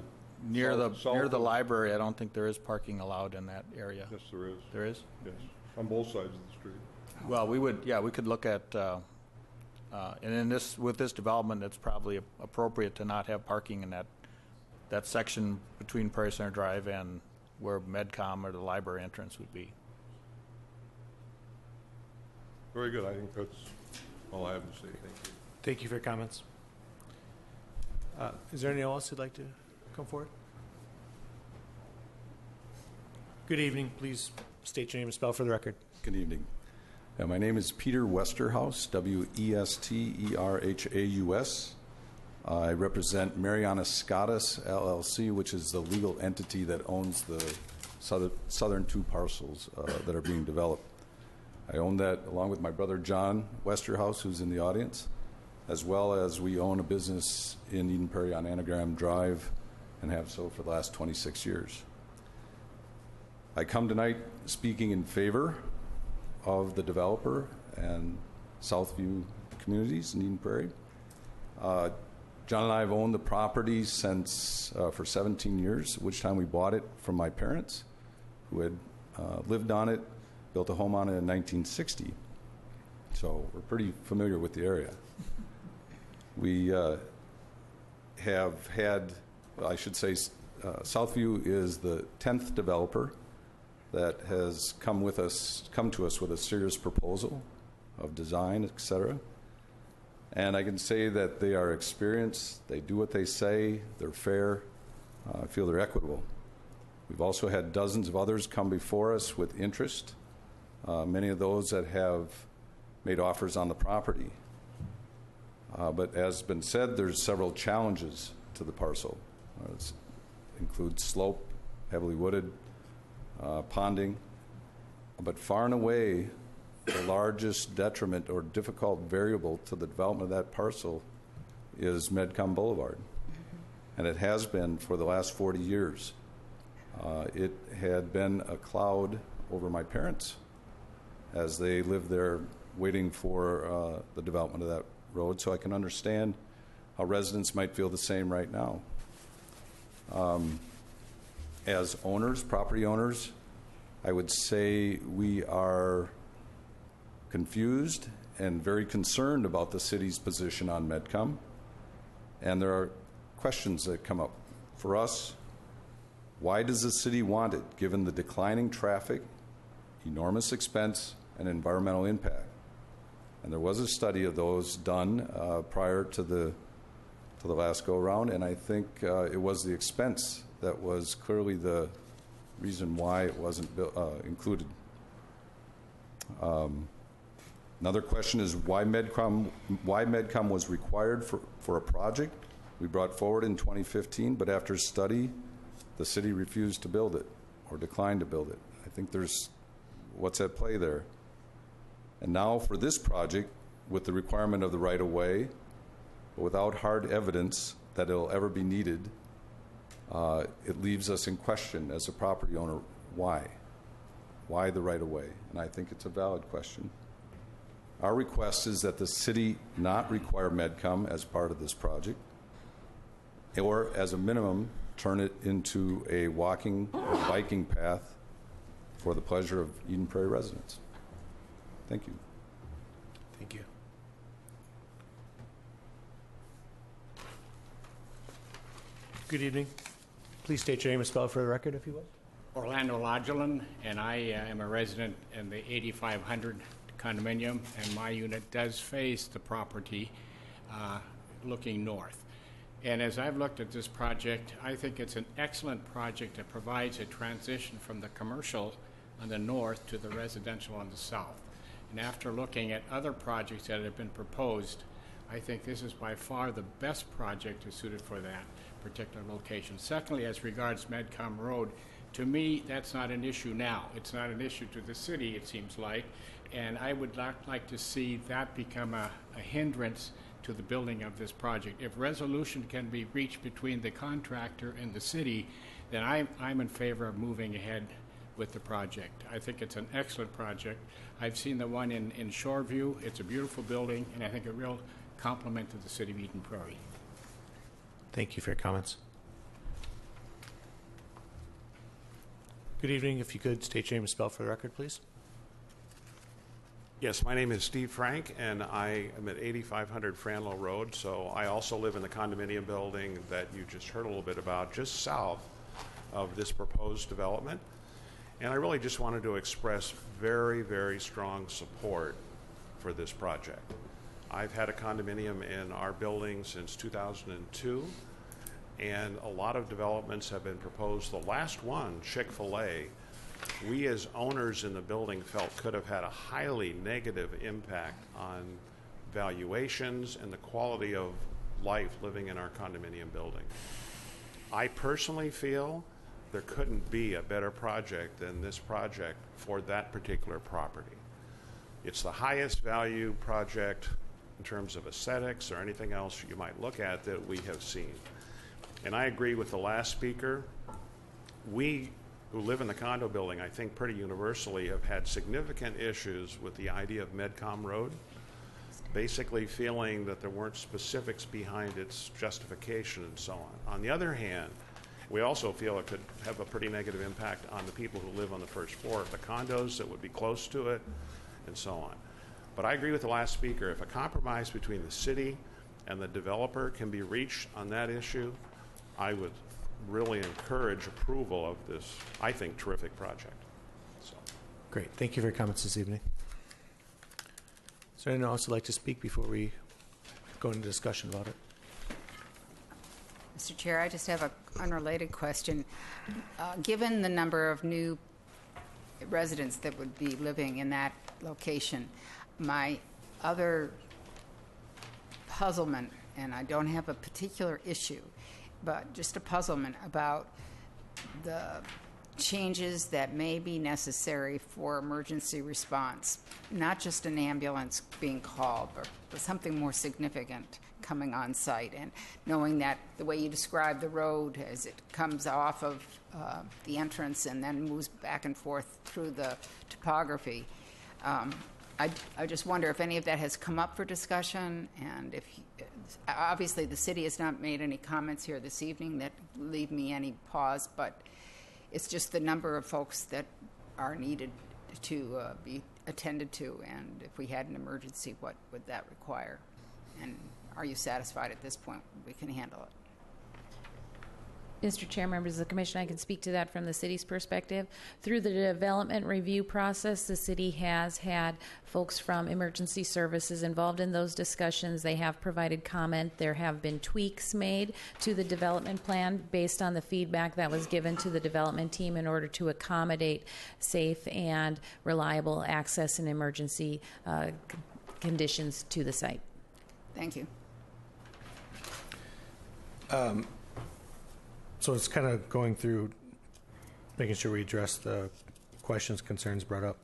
near south the of- library, I don't think there is parking allowed in that area. Yes, there is. There is? Yes, on both sides of the street. Well, we could look at, and in with this development, it's probably appropriate to not have parking in that section between Prairie Center Drive and where MedCom or the library entrance would be. Very good. I think that's all I have to say. Thank you. Thank you for your comments. Is there anyone else who'd like to come forward? Good evening. Please state your name and spell for the record. Good evening. My name is Peter Westerhaus, Westerhaus. I represent Mariana Scottus, LLC, which is the legal entity that owns the southern two parcels that are being developed. I own that along with my brother John Westerhaus, who's in the audience, as well as we own a business in Eden Prairie on Anagram Drive and have so for the last 26 years. I come tonight speaking in favor of the developer and Southview communities in Eden Prairie. John and I have owned the property since for 17 years, which time we bought it from my parents, who had lived on it, built a home on it in 1960. So we're pretty familiar with the area. We have had, I should say, Southview is the 10th developer that has come to us with a serious proposal of design, et cetera. And I can say that they are experienced, they do what they say, they're fair, I feel they're equitable. We've also had dozens of others come before us with interest, many of those that have made offers on the property. But as has been said, there's several challenges to the parcel. It includes slope, heavily wooded, ponding. But far and away, the largest detriment or difficult variable to the development of that parcel is Medcom Boulevard. And it has been for the last 40 years. It had been a cloud over my parents as they lived there waiting for the development of that road, so I can understand how residents might feel the same right now. As owners, property owners, I would say we are confused and very concerned about the city's position on Medcom, and there are questions that come up. For us, why does the city want it, given the declining traffic, enormous expense, and environmental impact? And there was a study of those done prior to the last go-around, and I think it was the expense that was clearly the reason why it wasn't included. Another question is why Medcom was required for a project we brought forward in 2015, but after study, the city refused to build it or declined to build it. I think there's what's at play there. And now for this project, with the requirement of the right-of-way, but without hard evidence that it'll ever be needed, it leaves us in question as a property owner, why? Why the right-of-way? And I think it's a valid question. Our request is that the city not require Medcom as part of this project, or as a minimum, turn it into a walking or biking path for the pleasure of Eden Prairie residents. Thank you. Thank you. Good evening. Please state your name and spell it for the record, if you will. Orlando Lodulin, and I am a resident in the 8500 condominium, and my unit does face the property looking north. And as I've looked at this project, I think it's an excellent project that provides a transition from the commercial on the north to the residential on the south. And after looking at other projects that have been proposed, I think this is by far the best project suited for that particular location. Secondly, as regards Medcom Road, to me, that's not an issue now. It's not an issue to the city, it seems like, and I would not like to see that become a hindrance to the building of this project. If resolution can be reached between the contractor and the city, then I'm in favor of moving ahead with the project. I think it's an excellent project. I've seen the one in Shoreview. It's a beautiful building, and I think a real compliment to the city of Eden Prairie. Thank you for your comments. Good evening. If you could state your name and spell for the record, please. Yes, my name is Steve Frank, and I am at 8500 Franlow Road. So I also live in the condominium building that you just heard a little bit about, just south of this proposed development. And I really just wanted to express very, very strong support for this project. I've had a condominium in our building since 2002, and a lot of developments have been proposed. The last one, Chick-fil-A, we as owners in the building felt could have had a highly negative impact on valuations and the quality of life living in our condominium building. I personally feel there couldn't be a better project than this project for that particular property. It's the highest value project in terms of aesthetics or anything else you might look at that we have seen. And I agree with the last speaker. We who live in the condo building, I think pretty universally, have had significant issues with the idea of Medcom Road, basically feeling that there weren't specifics behind its justification and so on. On the other hand, we also feel it could have a pretty negative impact on the people who live on the first floor of the condos that would be close to it and so on. But I agree with the last speaker. If a compromise between the city and the developer can be reached on that issue, I would really encourage approval of this, I think, terrific project. So. Great. Thank you for your comments this evening. Is there anyone else who'd like to speak before we go into discussion about it? Mr. Chair, I just have an unrelated question. Given the number of new residents that would be living in that location, my other puzzlement, and I don't have a particular issue, but just a puzzlement about the changes that may be necessary for emergency response, not just an ambulance being called, but something more significant coming on site, and knowing that the way you describe the road as it comes off of the entrance and then moves back and forth through the topography. I just wonder if any of that has come up for discussion, and if obviously the city has not made any comments here this evening that leave me any pause, but it's just the number of folks that are needed to be attended to, and if we had an emergency, what would that require? And are you satisfied at this point we can handle it? Mr. Chair, members of the Commission, I can speak to that from the city's perspective. Through the development review process, the city has had folks from emergency services involved in those discussions. They have provided comment. There have been tweaks made to the development plan based on the feedback that was given to the development team in order to accommodate safe and reliable access and emergency conditions to the site. Thank you. So it's kind of going through, making sure we address the questions, concerns brought up.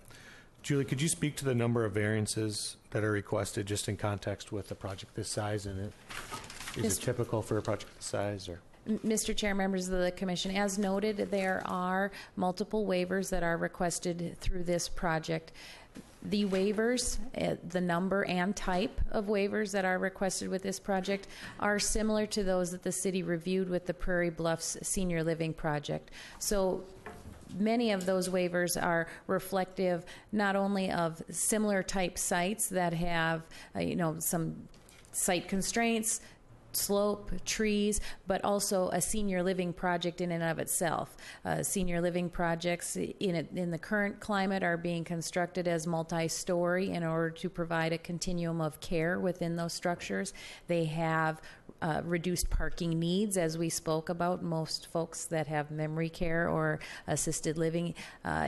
Julie, could you speak to the number of variances that are requested just in context with a project this size? And is it typical for a project this size? Or? Mr. Chair, members of the Commission, as noted, there are multiple waivers that are requested through this project. The waivers, the number and type of waivers that are requested with this project are similar to those that the city reviewed with the Prairie Bluffs Senior Living Project. So many of those waivers are reflective not only of similar type sites that have, some site constraints, slope, trees, but also a senior living project in and of itself. Senior living projects in the current climate are being constructed as multi-story in order to provide a continuum of care within those structures. They have reduced parking needs, as we spoke about. Most folks that have memory care or assisted living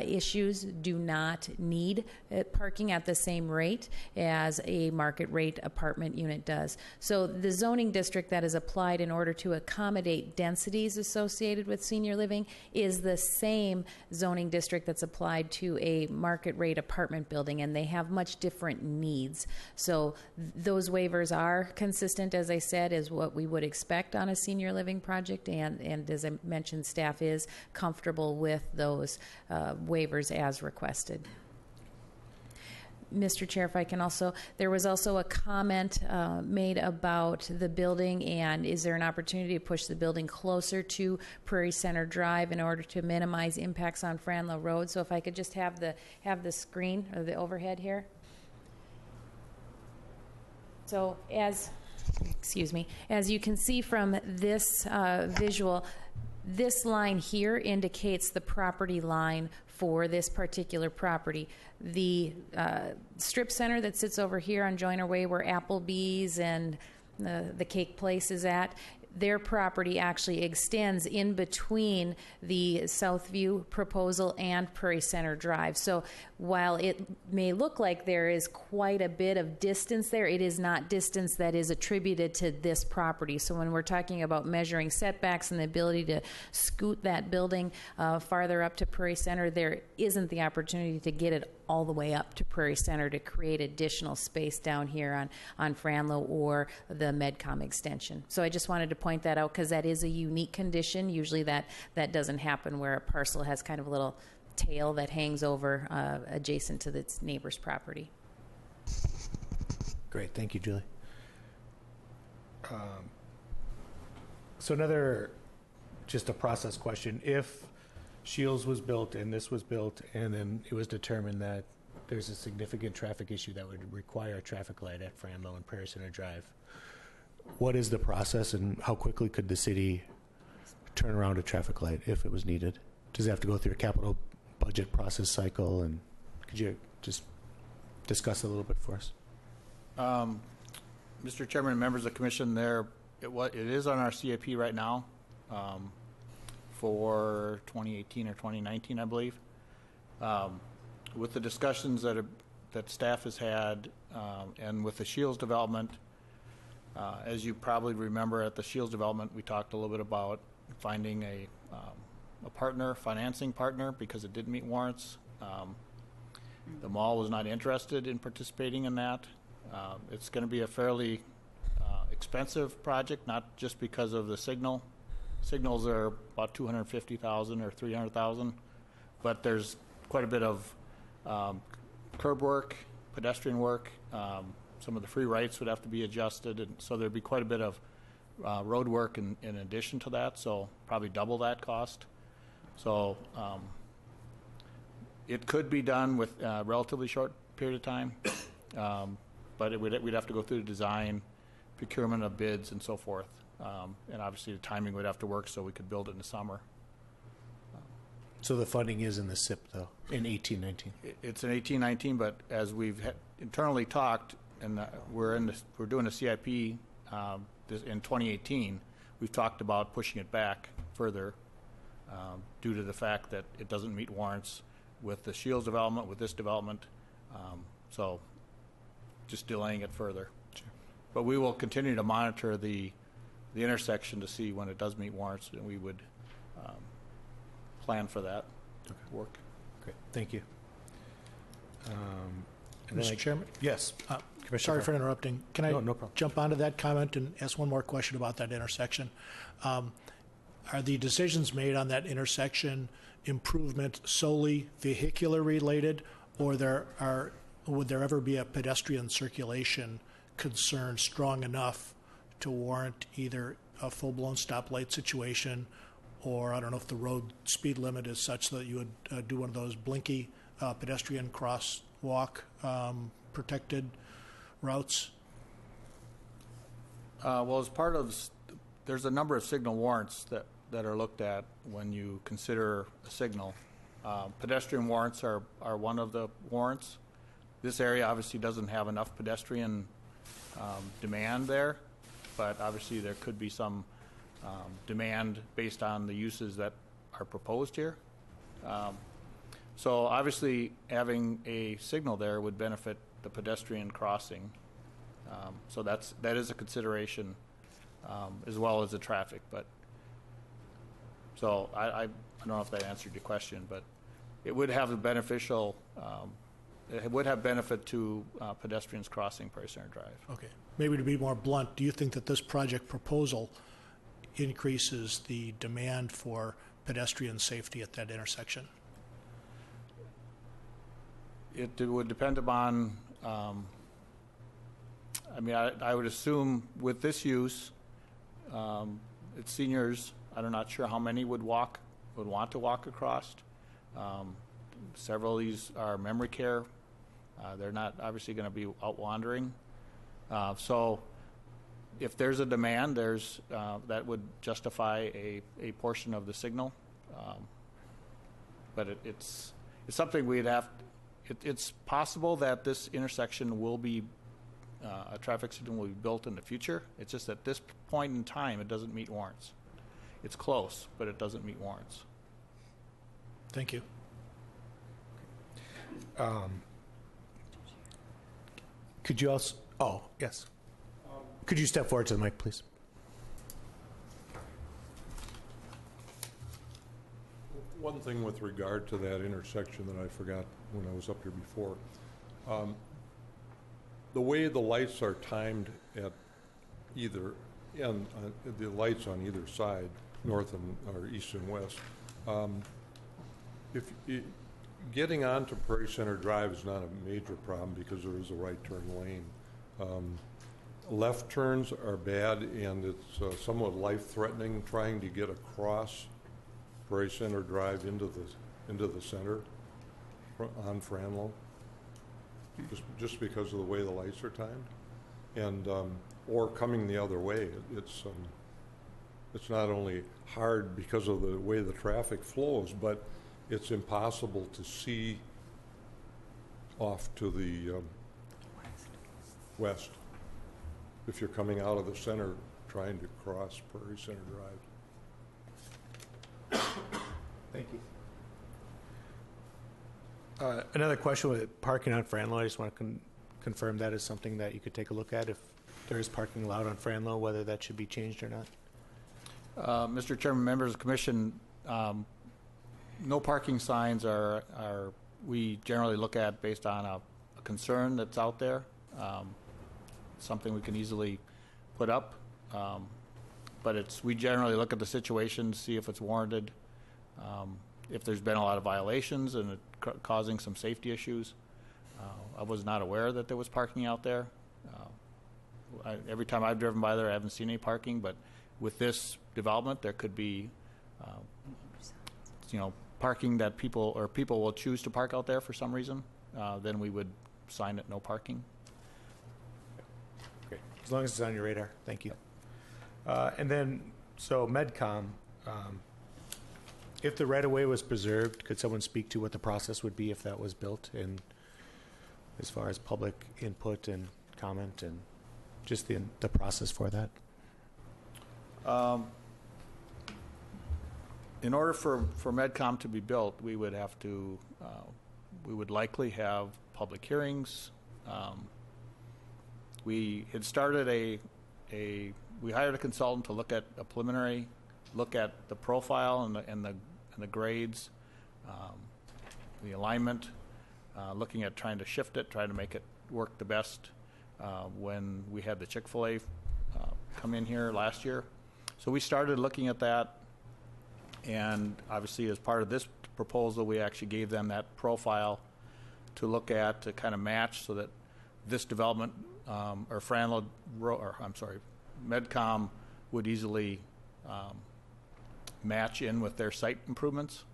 issues do not need parking at the same rate as a market rate apartment unit does. So the zoning district that is applied in order to accommodate densities associated with senior living is the same zoning district that's applied to a market rate apartment building, and they have much different needs. So those waivers are consistent, as I said, as what we would expect on a senior living project, and as I mentioned, staff is comfortable with those waivers as requested. Mr. Chair, if I can also, there was also a comment made about the building, and is there an opportunity to push the building closer to Prairie Center Drive in order to minimize impacts on Franlow Road? So if I could just have the screen or the overhead here. So as you can see from this visual, this line here indicates the property line for this particular property. The strip center that sits over here on Joyner Way, where Applebee's and the cake place is at, their property actually extends in between the Southview proposal and Prairie Center Drive. So while it may look like there is quite a bit of distance there, it is not distance that is attributed to this property. So when we're talking about measuring setbacks and the ability to scoot that building farther up to Prairie Center, there isn't the opportunity to get it all the way up to Prairie Center to create additional space down here on Franlow or the MedCom extension. So I just wanted to point that out because that is a unique condition. Usually that doesn't happen where a parcel has kind of a little tail that hangs over adjacent to its neighbor's property. Great, thank you, Julie. So another, just a process question. If Shields was built and this was built and then it was determined that there's a significant traffic issue that would require a traffic light at Franlow and Prairie Center Drive, what is the process and how quickly could the city turn around a traffic light if it was needed? Does it have to go through a capital budget process cycle? And could you just discuss a little bit for us? Mr. Chairman and members of the Commission, it is on our CIP right now for 2018 or 2019, I believe. With the discussions that staff has had and with the Shields development, As you probably remember, at the Shields development, we talked a little bit about finding a partner, financing partner, because it didn't meet warrants. The mall was not interested in participating in that. It's going to be a fairly expensive project, not just because of the signal. Signals are about $250,000 or $300,000, but there's quite a bit of curb work, pedestrian work. Some of the free rights would have to be adjusted, and so there'd be quite a bit of road work in addition to that, so probably double that cost. So it could be done with a relatively short period of time, but we'd have to go through the design, procurement of bids, and so forth. And obviously the timing would have to work so we could build it in the summer. So the funding is in the SIP, though, in 1819? It's in 1819, but as we've internally talked, and we're doing a CIP in 2018, we've talked about pushing it back further due to the fact that it doesn't meet warrants with the Shields development, with this development. So just delaying it further. Sure. But we will continue to monitor the intersection to see when it does meet warrants, and we would plan for that work. Great, thank you. Mr. Chairman? Yes. Sorry for interrupting. Can I No problem. jump onto that comment and ask one more question about that intersection? Are the decisions made on that intersection improvement solely vehicular related, or would there ever be a pedestrian circulation concern strong enough to warrant either a full-blown stoplight situation, or I don't know if the road speed limit is such that you would do one of those blinky pedestrian crosswalk protected routes? Well, as part of, there's a number of signal warrants that are looked at when you consider a signal. Pedestrian warrants are one of the warrants. This area obviously doesn't have enough pedestrian demand there, but obviously there could be some demand based on the uses that are proposed here. So obviously having a signal there would benefit the pedestrian crossing. So that is a consideration as well as the traffic. But so I don't know if that answered your question, but it would have a beneficial. It would have benefit to pedestrians crossing Prairie Center Drive. Okay. Maybe to be more blunt, do you think that this project proposal increases the demand for pedestrian safety at that intersection? It would depend upon, I mean, I would assume with this use, it's seniors. I'm not sure how many would want to walk across. Several of these are memory care. They're not obviously going to be out wandering. So if there's a demand, that would justify a portion of the signal. But it's something we'd have. It's possible that this intersection will be a traffic signal will be built in the future. It's just at this point in time, it doesn't meet warrants. It's close, but it doesn't meet warrants. Thank you. Could you also? Oh, yes. Could you step forward to the mic, please? One thing with regard to that intersection that I forgot when I was up here before, the way the lights are timed at either end, the lights on either side, north and or east and west, getting onto Prairie Center Drive is not a major problem because there is a right turn lane. Left turns are bad, and it's somewhat life-threatening trying to get across Prairie Center Drive into the center on Franlow, just because of the way the lights are timed, and or coming the other way. It's not only hard because of the way the traffic flows, but it's impossible to see off to the west if you're coming out of the center trying to cross Prairie Center Drive. Thank you. Another question with parking on Franlow. I just want to confirm that is something that you could take a look at if there is parking allowed on Franlow, whether that should be changed or not. Mr. Chairman, members of the commission, no parking signs are we generally look at based on a concern that's out there, something we can easily put up. But we generally look at the situation, see if it's warranted, if there's been a lot of violations and it causing some safety issues. I was not aware that there was parking out there. Every time I've driven by there, I haven't seen any parking, but with this development, there could be, parking that people will choose to park out there for some reason. Then we would sign it no parking. Great. As long as it's on your radar. Thank you. And then, so MedCom, if the right-of-way was preserved, could someone speak to what the process would be if that was built, and as far as public input and comment and just the process for that? In order for MedCom to be built, we would have to, we would likely have public hearings. We had started we hired a consultant to look at a preliminary look at the profile and the grades, the alignment, looking at trying to shift it, trying to make it work the best when we had the Chick-fil-A come in here last year. So we started looking at that, and obviously as part of this proposal, we actually gave them that profile to look at to kind of match so that this development or Franlow, MedCom would easily match in with their site improvements.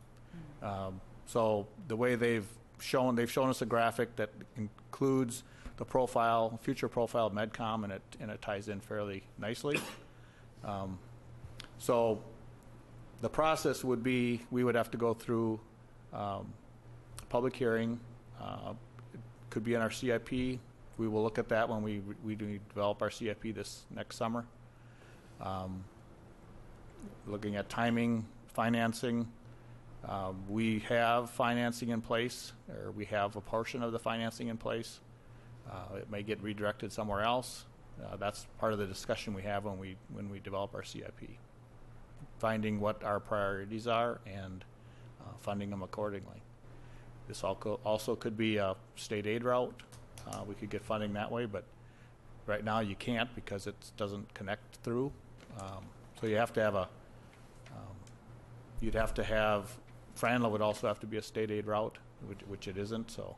So the way they've shown us a graphic that includes the profile, future profile of MedCom, and it ties in fairly nicely. So the process would be we would have to go through public hearing. It could be in our CIP. We will look at that when we do develop our CIP this next summer. Looking at timing, financing. We have financing in place, or we have a portion of the financing in place. It may get redirected somewhere else. That's part of the discussion we have when we develop our CIP. Finding what our priorities are and funding them accordingly. This also could be a state aid route. We could get funding that way, but right now you can't because it doesn't connect through. So you have to have you'd have to have, Franlow would also have to be a state aid route, which it isn't. So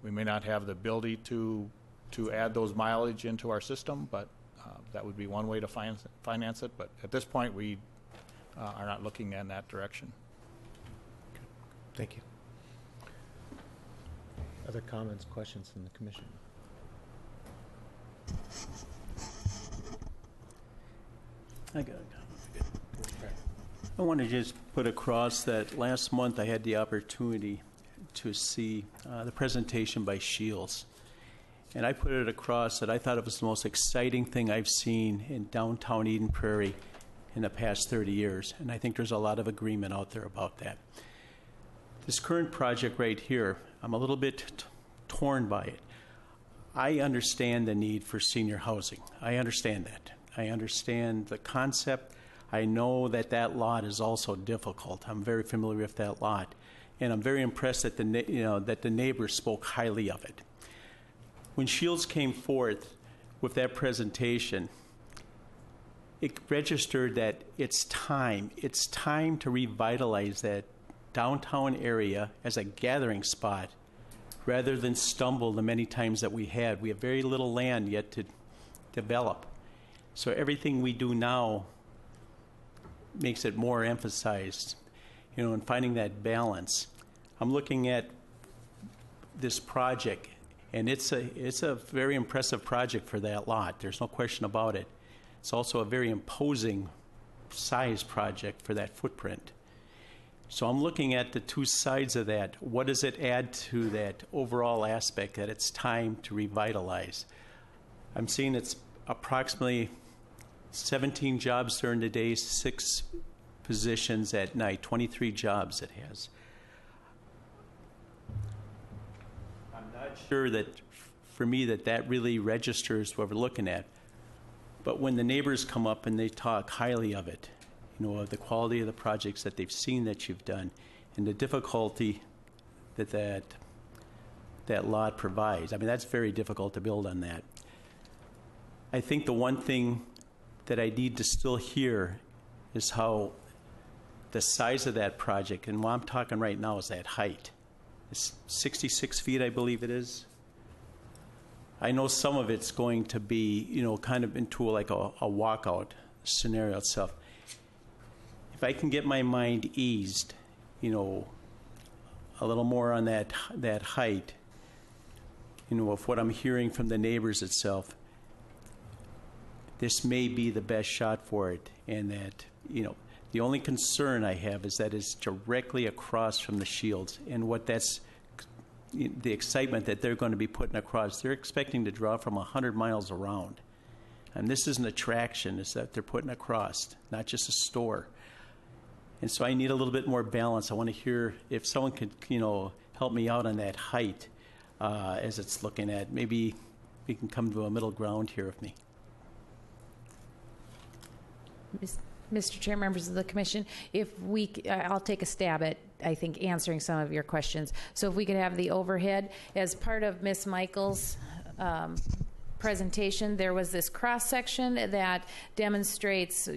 we may not have the ability to add those mileage into our system, but that would be one way to finance it. But at this point, we are not looking in that direction. Thank you. Other comments, questions from the commission? I got a comment. I want to just put across that last month I had the opportunity to see the presentation by Shields. And I put it across that I thought it was the most exciting thing I've seen in downtown Eden Prairie in the past 30 years. And I think there's a lot of agreement out there about that. This current project right here, I'm a little bit torn by it. I understand the need for senior housing. I understand that. I understand the concept. I know that that lot is also difficult. I'm very familiar with that lot. And I'm very impressed that the neighbors spoke highly of it. When Shields came forth with that presentation, it registered that it's time to revitalize that downtown area as a gathering spot rather than stumble the many times that we had. We have very little land yet to develop. So everything we do now makes it more emphasized, and finding that balance. I'm looking at this project, and it's a very impressive project for that lot. There's no question about it. It's also a very imposing size project for that footprint. So I'm looking at the two sides of that. What does it add to that overall aspect that it's time to revitalize? I'm seeing it's approximately 17 jobs during the day, 6 positions at night, 23 jobs it has. I'm not sure that, for me, that really registers what we're looking at. But when the neighbors come up and they talk highly of it, of the quality of the projects that they've seen that you've done, and the difficulty that lot provides, I mean, that's very difficult to build on that. I think the one thing that I need to still hear is how the size of that project, and what I'm talking right now is that height. It's 66 feet, I believe it is. I know some of it's going to be, kind of into like a walkout scenario itself. If I can get my mind eased, a little more on that height, of what I'm hearing from the neighbors itself, this may be the best shot for it. And that, the only concern I have is that it's directly across from the Shields, and what that's the excitement that they're going to be putting across. They're expecting to draw from 100 miles around. And this is an attraction, is that they're putting across, not just a store. And so I need a little bit more balance. I want to hear if someone could, help me out on that height as it's looking at. Maybe we can come to a middle ground here with me. Mr. Chair, members of the commission, I'll take a stab at, I think, answering some of your questions. So if we could have the overhead. As part of Ms. Michael's presentation, there was this cross-section that demonstrates,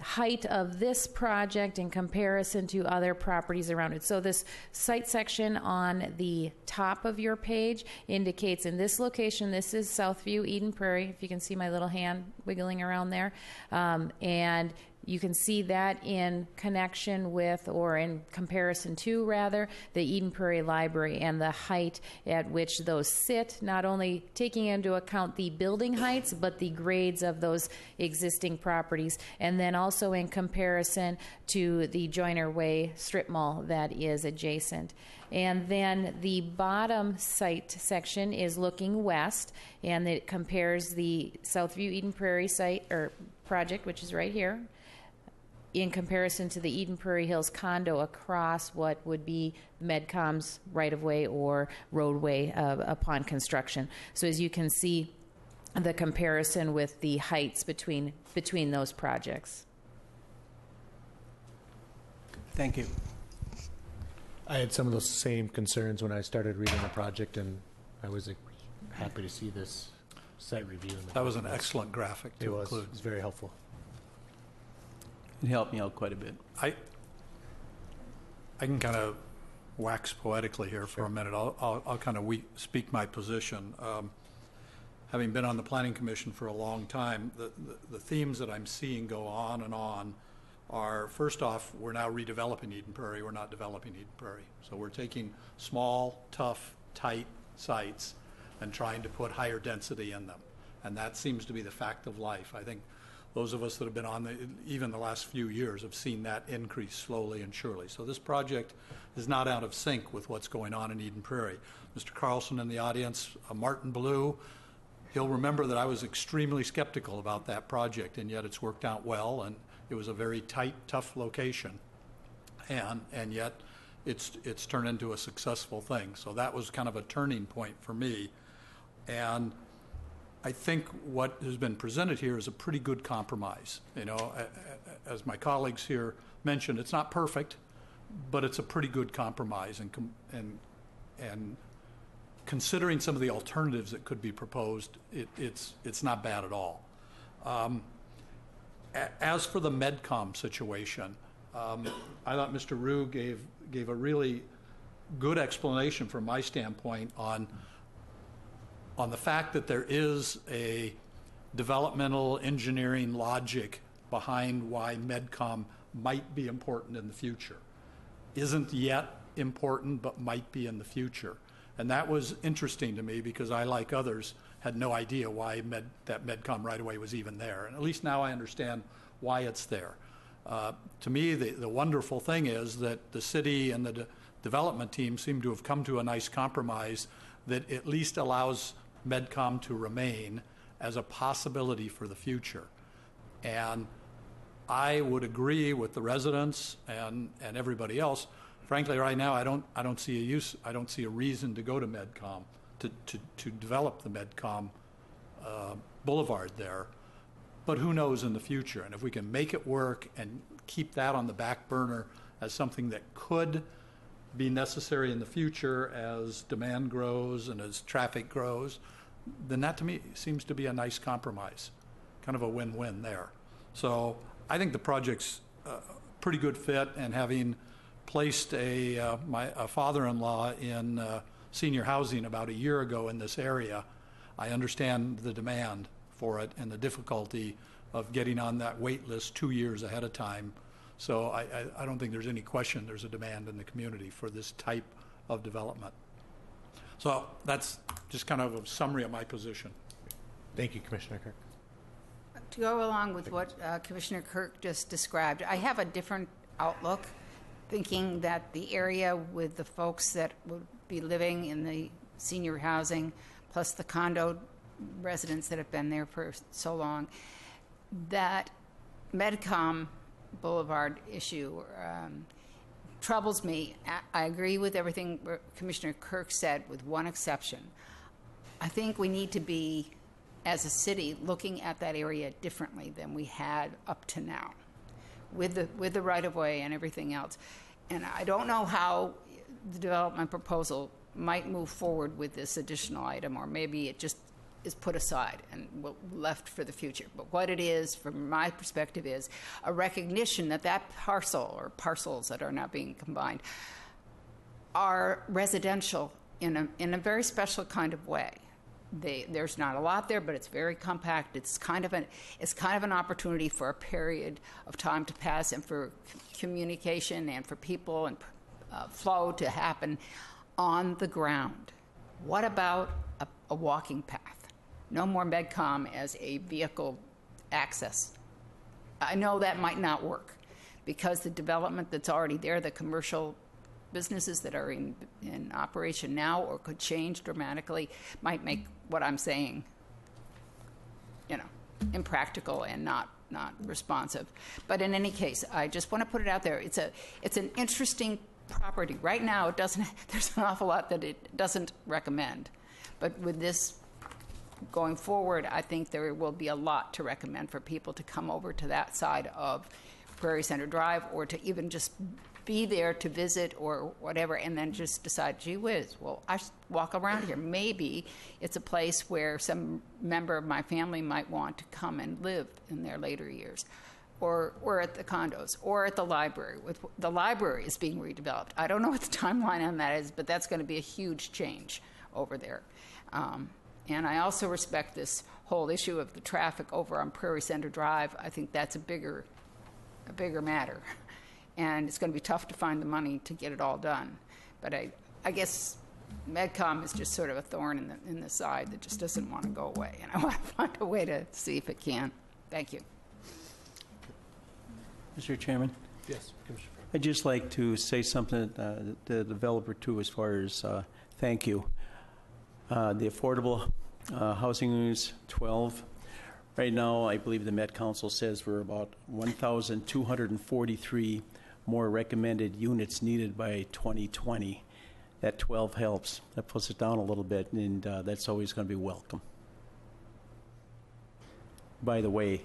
height of this project in comparison to other properties around it. So this site section on the top of your page indicates in this location, this is Southview, Eden Prairie, if you can see my little hand wiggling around there, and you can see that in connection with, or in comparison to, rather, the Eden Prairie Library and the height at which those sit, not only taking into account the building heights, but the grades of those existing properties, and then also in comparison to the Joyner Way strip mall that is adjacent. And then the bottom site section is looking west, and it compares the Southview Eden Prairie site, or project, which is right here, in comparison to the Eden Prairie Hills condo across what would be MedCom's right-of-way or roadway upon construction. So as you can see, the comparison with the heights between those projects. Thank you. I had some of those same concerns when I started reading the project, and I was happy to see this site review. That was an excellent graphic to include. It was very helpful. It helped me out quite a bit. I can kind of wax poetically here for a minute. I'll kind of speak my position. Having been on the Planning Commission for a long time, the themes that I'm seeing go on and on are, first off, we're now redeveloping Eden Prairie. We're not developing Eden Prairie. So we're taking small, tough, tight sites and trying to put higher density in them. And that seems to be the fact of life. I think those of us that have been on even the last few years have seen that increase slowly and surely. So this project is not out of sync with what's going on in Eden Prairie. Mr. Carlson in the audience, Martin Blue, he'll remember that I was extremely skeptical about that project, and yet it's worked out well, and it was a very tight, tough location, and yet it's turned into a successful thing. So that was kind of a turning point for me. And I think what has been presented here is a pretty good compromise. As my colleagues here mentioned, it's not perfect, but it's a pretty good compromise. And considering some of the alternatives that could be proposed, it's not bad at all. As for the MedCom situation, I thought Mr. Rue gave a really good explanation from my standpoint on the fact that there is a developmental engineering logic behind why MedCom might be important in the future. Isn't yet important, but might be in the future. And that was interesting to me because I, like others, had no idea why that MedCom right-of-way was even there. And at least now I understand why it's there. To me, the wonderful thing is that the city and the development team seem to have come to a nice compromise that at least allows MedCom to remain as a possibility for the future. And I would agree with the residents and everybody else. Frankly, right now, I don't see a use. I don't see a reason to go to MedCom to develop the MedCom boulevard there. but who knows in the future? And if we can make it work and keep that on the back burner as something that could be necessary in the future as demand grows and as traffic grows, then that to me seems to be a nice compromise, kind of a win-win there. So I think the project's a pretty good fit, and having placed my father-in-law in senior housing about a year ago in this area, I understand the demand for it and the difficulty of getting on that wait list 2 years ahead of time. So I don't think there's any question there's a demand in the community for this type of development. So that's just kind of a summary of my position. Thank you, Commissioner Kirk. To go along with what Commissioner Kirk just described, I have a different outlook, thinking that the area with the folks that would be living in the senior housing, plus the condo residents that have been there for so long, that Medcom Boulevard issue troubles me. I agree with everything Commissioner Kirk said, with one exception. I think we need to be, as a city, looking at that area differently than we had up to now, with the right-of-way and everything else. And I don't know how the development proposal might move forward with this additional item, or maybe it just is put aside and left for the future. But what it is, from my perspective, is a recognition that that parcel, or parcels that are now being combined, are residential in a very special kind of way. There's not a lot there, but it's very compact. It's kind of an opportunity for a period of time to pass, and for communication, and for people and flow to happen on the ground. What about a walking path? No more Medcom as a vehicle access. I know that might not work, because the development that's already there, the commercial businesses that are in operation now or could change dramatically, might make what I'm saying, impractical and not responsive. But in any case, I just want to put it out there. It's an interesting property. Right now, there's an awful lot that it doesn't recommend. But with this going forward, I think there will be a lot to recommend for people to come over to that side of Prairie Center Drive, or to even just be there to visit or whatever, and then just decide, gee whiz, well, I should walk around here. Maybe it's a place where some member of my family might want to come and live in their later years, or at the condos, or at the library. The library is being redeveloped. I don't know what the timeline on that is, but that's going to be a huge change over there. And I also respect this whole issue of the traffic over on Prairie Center Drive. I think that's a bigger matter. And it's going to be tough to find the money to get it all done. But I guess Medcom is just sort of a thorn in the side that just doesn't want to go away. And I want to find a way to see if it can. Thank you. Mr. Chairman? Yes, Commissioner. I'd just like to say something to the developer, too, as far as thank you. The affordable housing units, 12. Right now, I believe the Met Council says we're about 1,243 more recommended units needed by 2020. That 12 helps. That puts it down a little bit, and that's always going to be welcome. By the way,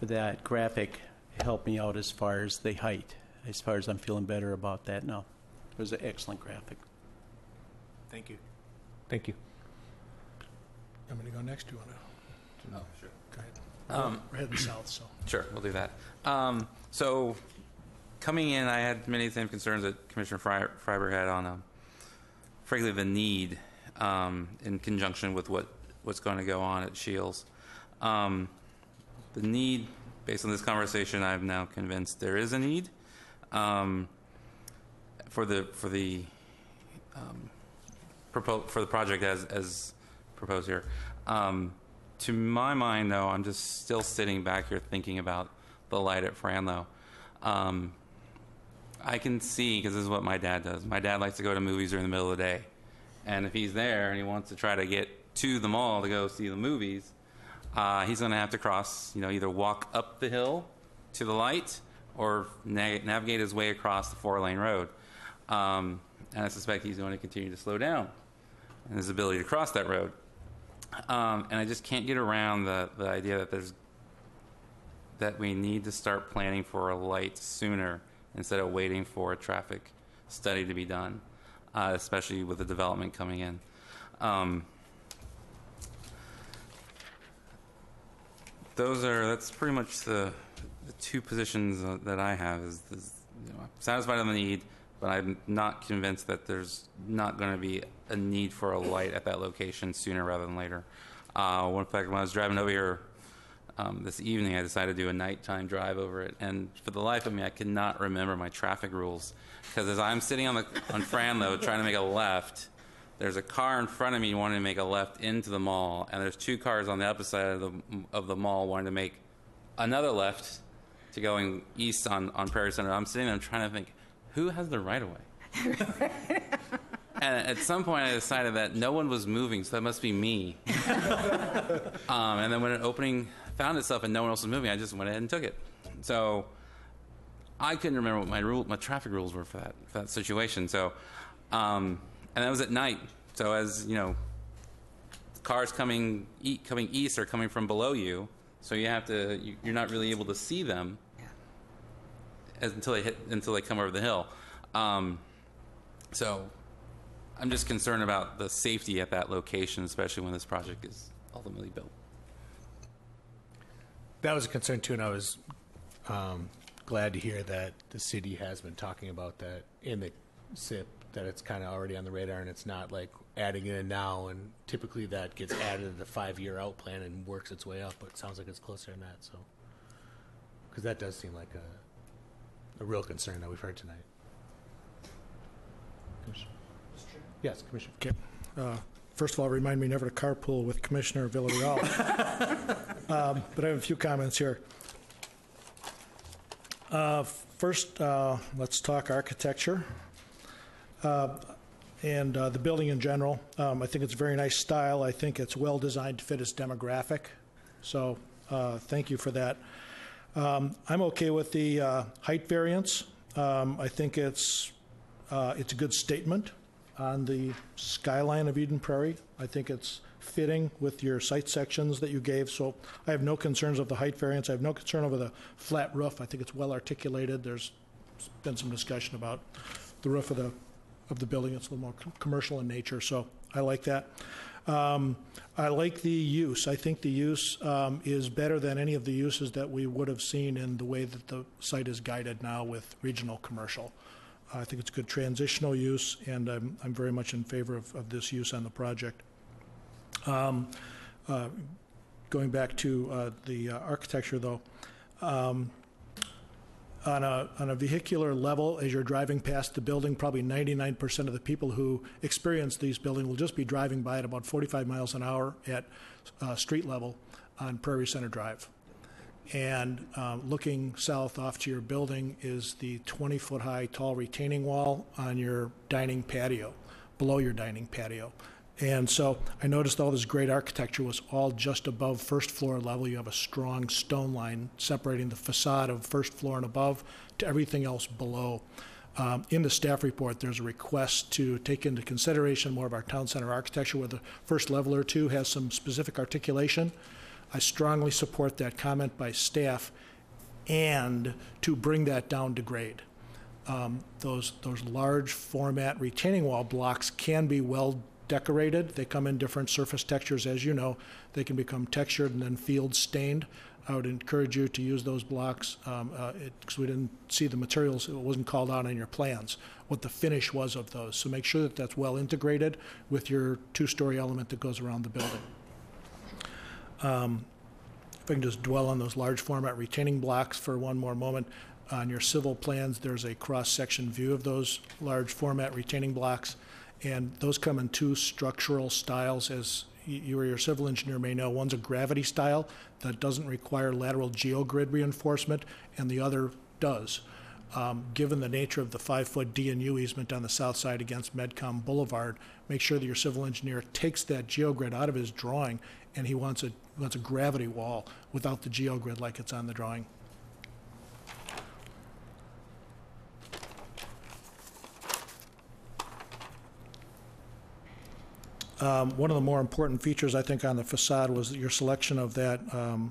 that graphic helped me out as far as the height, as far as I'm feeling better about that now. It was an excellent graphic. Thank you. Thank you. I'm going to go next. Do you want to? Oh, sure. Go ahead. We're heading south, so. Sure, we'll do that. So coming in, I had many of the same concerns that Commissioner Freiberg had on, frankly, the need in conjunction with what's going to go on at Shields. The need, based on this conversation, I'm now convinced there is a need for the project as proposed here. To my mind, though, I'm just still sitting back here thinking about the light at Franlow. I can see, because this is what my dad does. My dad likes to go to movies during the middle of the day. And if he's there and he wants to try to get to the mall to go see the movies, he's going to have to cross, either walk up the hill to the light or navigate his way across the 4-lane road. And I suspect he's going to continue to slow down in his ability to cross that road. And I just can't get around the idea that there's that we need to start planning for a light sooner instead of waiting for a traffic study to be done, especially with the development coming in. That's pretty much the two positions that I have. I'm satisfied on the need, but I'm not convinced that there's not going to be a need for a light at that location sooner rather than later. In fact, when I was driving over here this evening, I decided to do a nighttime drive over it, and for the life of me, I could not remember my traffic rules, because as I'm sitting on Franlow trying to make a left, there's a car in front of me wanting to make a left into the mall, and there's two cars on the opposite side of the mall wanting to make another left to going east on Prairie Center. I'm sitting there, I'm trying to think, who has the right of way? And at some point, I decided that no one was moving, so that must be me. And then when an opening found itself and no one else was moving, I just went ahead and took it. So I couldn't remember what my traffic rules were for that situation. So, and that was at night. So as you know, cars coming east are coming from below you, so you're not really able to see them until they come over the hill. So I'm just concerned about the safety at that location, especially when this project is ultimately built. That was a concern too, and I was glad to hear that the city has been talking about that in the SIP, that it's kind of already on the radar and it's not like adding it in now, and typically that gets added to the 5-year out plan and works its way up, but it sounds like it's closer than that. So, because that does seem like a real concern that we've heard tonight. Yes, Commissioner. Okay. First of all, remind me never to carpool with Commissioner Villarreal. But I have a few comments here. First, let's talk architecture and the building in general. I think it's a very nice style. I think it's well designed to fit its demographic. So thank you for that. I'm okay with the height variance. I think it's a good statement on the skyline of Eden Prairie. I think it's fitting with your site sections that you gave, so I have no concerns of the height variance. I have no concern over the flat roof. I think it's well articulated. There's been some discussion about the roof of the building. It's a little more commercial in nature, so I like that. I like the use. I think the use is better than any of the uses that we would have seen in the way that the site is guided now with regional commercial. I think it's a good transitional use, and I'm very much in favor of this use on the project. Going back to the architecture, though, on a vehicular level, as you're driving past the building, probably 99% of the people who experience these buildings will just be driving by at about 45 miles an hour at street level on Prairie Center Drive. And looking south off to your building is the 20-foot high tall retaining wall on your dining patio, below your dining patio. And so I noticed all this great architecture was all just above first floor level. You have a strong stone line separating the facade of first floor and above to everything else below. In the staff report, there's a request to take into consideration more of our town center architecture, where the first level or two has some specific articulation. I strongly support that comment by staff, and to bring that down to grade. Those large format retaining wall blocks can be well decorated. They come in different surface textures, as you know. They can become textured and then field stained. I would encourage you to use those blocks because we didn't see the materials. It wasn't called out on your plans what the finish was of those. So make sure that that's well integrated with your two-story element that goes around the building. If I can just dwell on those large format retaining blocks for one more moment. On your civil plans, there's a cross-section view of those large format retaining blocks, and those come in two structural styles, as you or your civil engineer may know. One's a gravity style that doesn't require lateral geogrid reinforcement, and the other does. Given the nature of the 5-foot D&U easement on the south side against Medcom Boulevard, make sure that your civil engineer takes that geogrid out of his drawing, and he wants a gravity wall without the geogrid like it's on the drawing. One of the more important features, I think, on the facade was your selection of that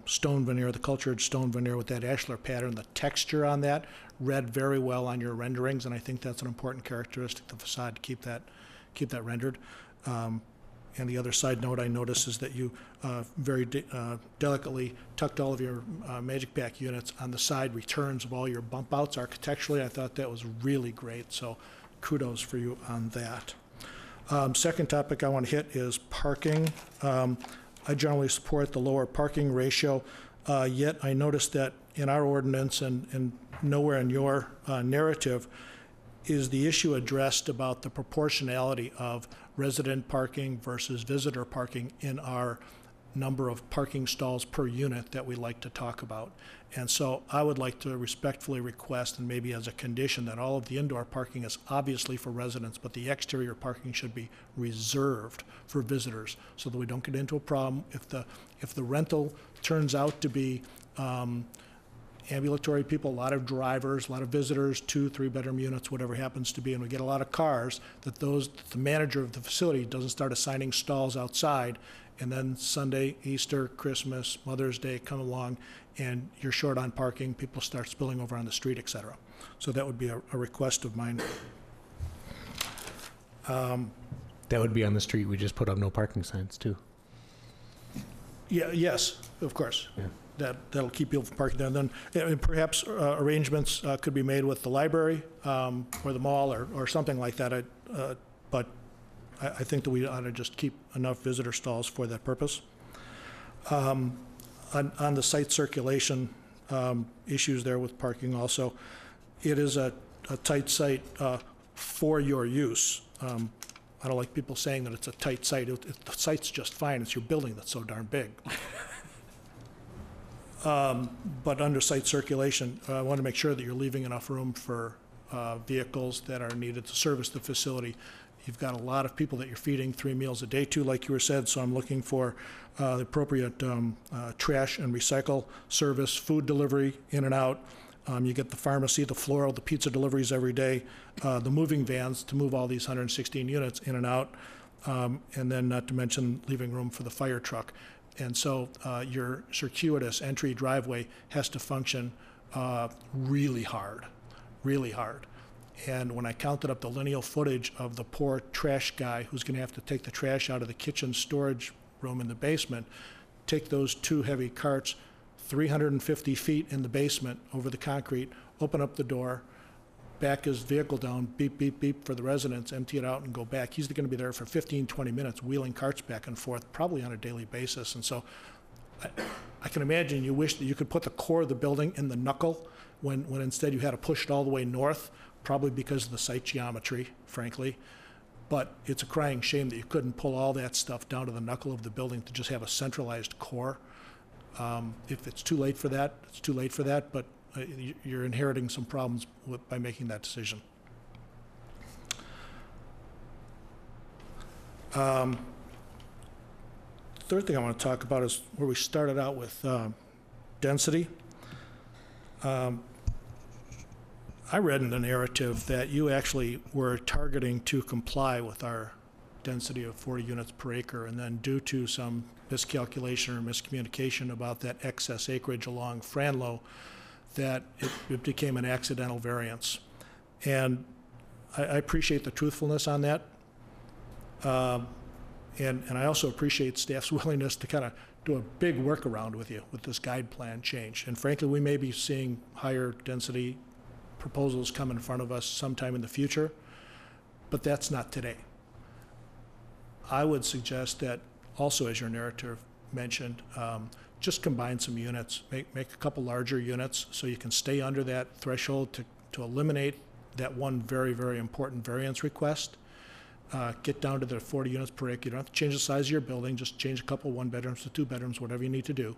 stone veneer, the cultured stone veneer with that ashlar pattern. The texture on that read very well on your renderings, and I think that's an important characteristic of the facade to keep that rendered. And the other side note I noticed is that you very delicately tucked all of your Magic Pack units on the side returns of all your bump outs. Architecturally, I thought that was really great, so kudos for you on that. Second topic I want to hit is parking. I generally support the lower parking ratio, yet I noticed that in our ordinance and nowhere in your narrative is the issue addressed about the proportionality of resident parking versus visitor parking in our number of parking stalls per unit that we like to talk about. And so I would like to respectfully request, and maybe as a condition, that all of the indoor parking is obviously for residents, but the exterior parking should be reserved for visitors so that we don't get into a problem if the rental turns out to be ambulatory people, a lot of drivers, a lot of visitors, 2-3 bedroom units, whatever happens to be, and we get a lot of cars, that the manager of the facility doesn't start assigning stalls outside, and then Sunday, Easter, Christmas, Mother's Day come along, and you're short on parking, people start spilling over on the street, et cetera. So that would be a request of mine. That would be on the street. We just put up no parking signs, too. Yeah, yes, of course. Yeah. That'll keep people from parking there. And then perhaps arrangements could be made with the library or the mall or something like that. But I think that we ought to just keep enough visitor stalls for that purpose. On the site circulation issues there with parking also, it is a tight site for your use. I don't like people saying that it's a tight site. The site's just fine. It's your building that's so darn big. But under site circulation, I want to make sure that you're leaving enough room for vehicles that are needed to service the facility. You've got a lot of people that you're feeding 3 meals a day to, like you were said, so I'm looking for the appropriate trash and recycle service, food delivery in and out. You get the pharmacy, the floral, the pizza deliveries every day, the moving vans to move all these 116 units in and out, and then not to mention leaving room for the fire truck. And so your circuitous entry driveway has to function really hard, really hard. And when I counted up the lineal footage of the poor trash guy who's going to have to take the trash out of the kitchen storage room in the basement, take those 2 heavy carts 350 feet in the basement over the concrete, open up the door, back his vehicle down, beep, beep, beep for the residents, empty it out and go back. He's going to be there for 15, 20 minutes wheeling carts back and forth, probably on a daily basis. And so I can imagine you wish that you could put the core of the building in the knuckle when instead you had to push it all the way north, probably because of the site geometry, frankly. But it's a crying shame that you couldn't pull all that stuff down to the knuckle of the building to just have a centralized core. If it's too late for that, it's too late for that, but you're inheriting some problems by making that decision. Third thing I want to talk about is where we started out with density. I read in the narrative that you actually were targeting to comply with our density of 40 units per acre, and then due to some miscalculation or miscommunication about that excess acreage along Franlow, that it became an accidental variance. And I appreciate the truthfulness on that. And I also appreciate staff's willingness to kind of do a big workaround with you with this guide plan change. And frankly, we may be seeing higher density proposals come in front of us sometime in the future, but that's not today. I would suggest that also, as your narrative mentioned, just combine some units, make a couple larger units so you can stay under that threshold to eliminate that one very, very important variance request. Get down to the 40 units per acre. You don't have to change the size of your building, just change a couple 1 bedrooms to 2 bedrooms, whatever you need to do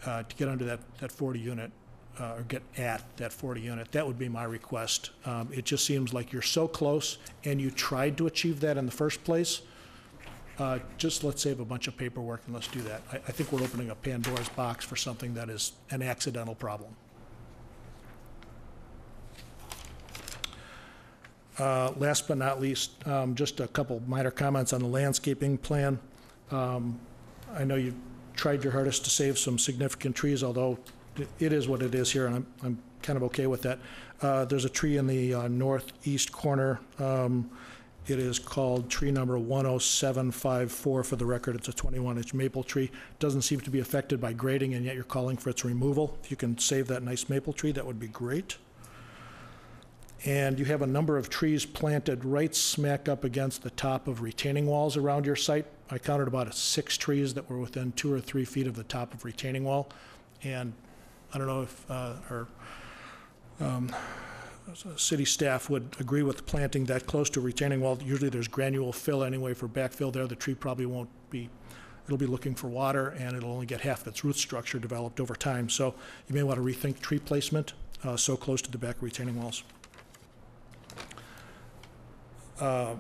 to get under that 40 unit or get at that 40 unit. That would be my request. It just seems like you're so close and you tried to achieve that in the first place. Just let's save a bunch of paperwork and let's do that. I think we're opening a Pandora's box for something that is an accidental problem. Last but not least, just a couple minor comments on the landscaping plan. I know you tried your hardest to save some significant trees, although it is what it is here, and I'm kind of okay with that. There's a tree in the northeast corner. It is called tree number 10754 for the record. It's a 21-inch maple tree. Doesn't seem to be affected by grading, and yet you're calling for its removal. If you can save that nice maple tree, that would be great. And you have a number of trees planted right smack up against the top of retaining walls around your site. I counted about 6 trees that were within 2 or 3 feet of the top of retaining wall. And I don't know if our city staff would agree with planting that close to a retaining wall. Usually there's granule fill anyway for backfill there. The tree probably won't be, it'll be looking for water, and it'll only get half its root structure developed over time. So you may want to rethink tree placement so close to the back retaining walls. And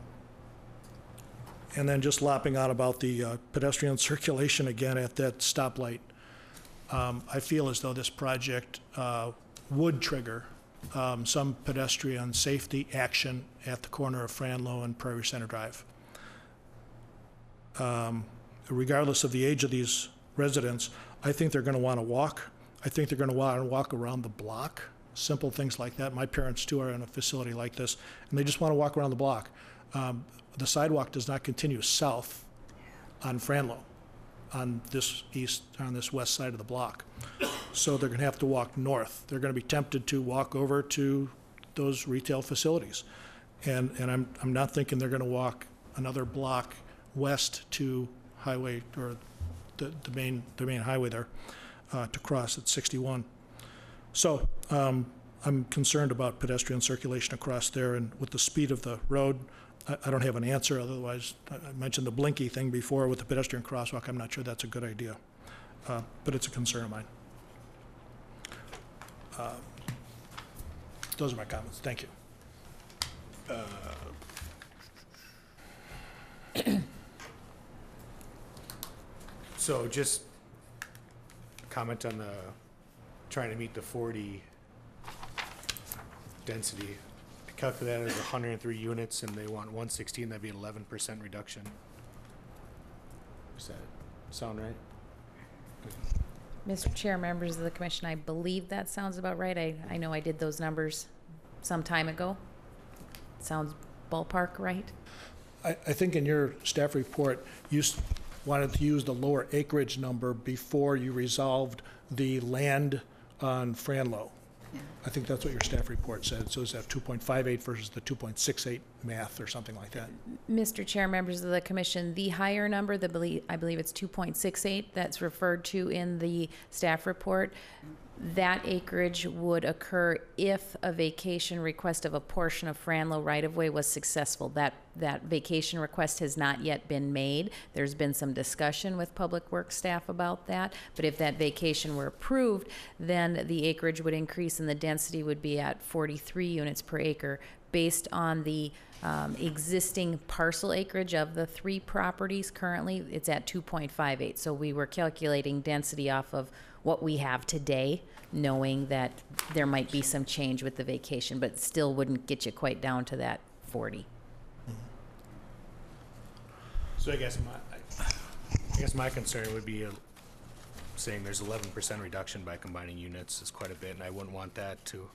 then just lopping on about the pedestrian circulation again at that stoplight. I feel as though this project would trigger some pedestrian safety action at the corner of Franlow and Prairie Center Drive. Regardless of the age of these residents, I think they're going to want to walk. I think they're going to want to walk around the block. Simple things like that. My parents, too, are in a facility like this, and they just want to walk around the block. The sidewalk does not continue south on Franlow, on this west side of the block. So they're going to have to walk north. They're going to be tempted to walk over to those retail facilities. And I'm not thinking they're going to walk another block west to highway, or the main highway there, to cross at 61. So I'm concerned about pedestrian circulation across there, and with the speed of the road, I don't have an answer. Otherwise, I mentioned the blinky thing before with the pedestrian crosswalk. I'm not sure that's a good idea, but it's a concern of mine. Those are my comments. Thank you. So just comment on the trying to meet the 40 density. I calculate that as 103 units, and they want 116. That'd be 11% reduction. Does that sound right? Mr. Chair, members of the commission, I believe that sounds about right. I know I did those numbers some time ago. Sounds ballpark right? I think in your staff report, you wanted to use the lower acreage number before you resolved the land on Franlow. Yeah. I think that's what your staff report said. So is that 2.58 versus the 2.68 math or something like that? Mr. Chair, members of the commission, the higher number, I believe it's 2.68, that's referred to in the staff report. That acreage would occur if a vacation request of a portion of Franlow right-of-way was successful. That vacation request has not yet been made. There's been some discussion with Public Works staff about that, but if that vacation were approved, then the acreage would increase and the density would be at 43 units per acre based on the existing parcel acreage of the 3 properties. Currently, it's at 2.58. So we were calculating density off of what we have today, knowing that there might be some change with the vacation, but still wouldn't get you quite down to that 40. So I guess my concern would be saying there's 11% reduction by combining units is quite a bit, and I wouldn't want that to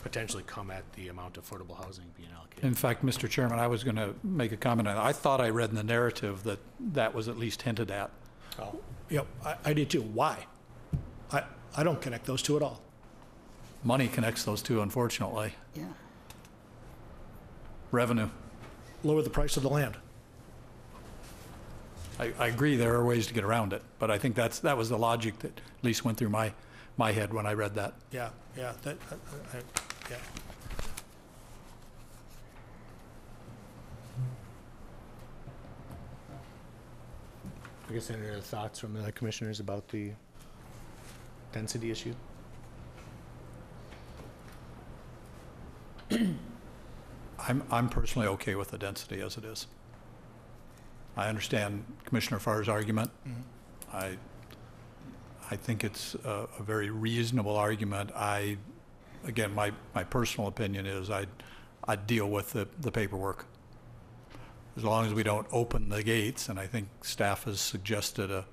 potentially come at the amount of affordable housing being allocated. In fact, Mr. Chairman, I was going to make a comment on that. I thought I read in the narrative that that was at least hinted at. Oh. Yep, I did too. Why? I don't connect those two at all. Money connects those two, unfortunately. Yeah. Revenue. Lower the price of the land. I agree there are ways to get around it, but I think that was the logic that at least went through my head when I read that. Yeah. Yeah. I guess any other thoughts from the commissioners about the density issue? I'm personally okay with the density as it is. I understand Commissioner Farr's argument. Mm-hmm. I think it's a very reasonable argument. Again, my personal opinion is I'd deal with the paperwork. As long as we don't open the gates, and I think staff has suggested a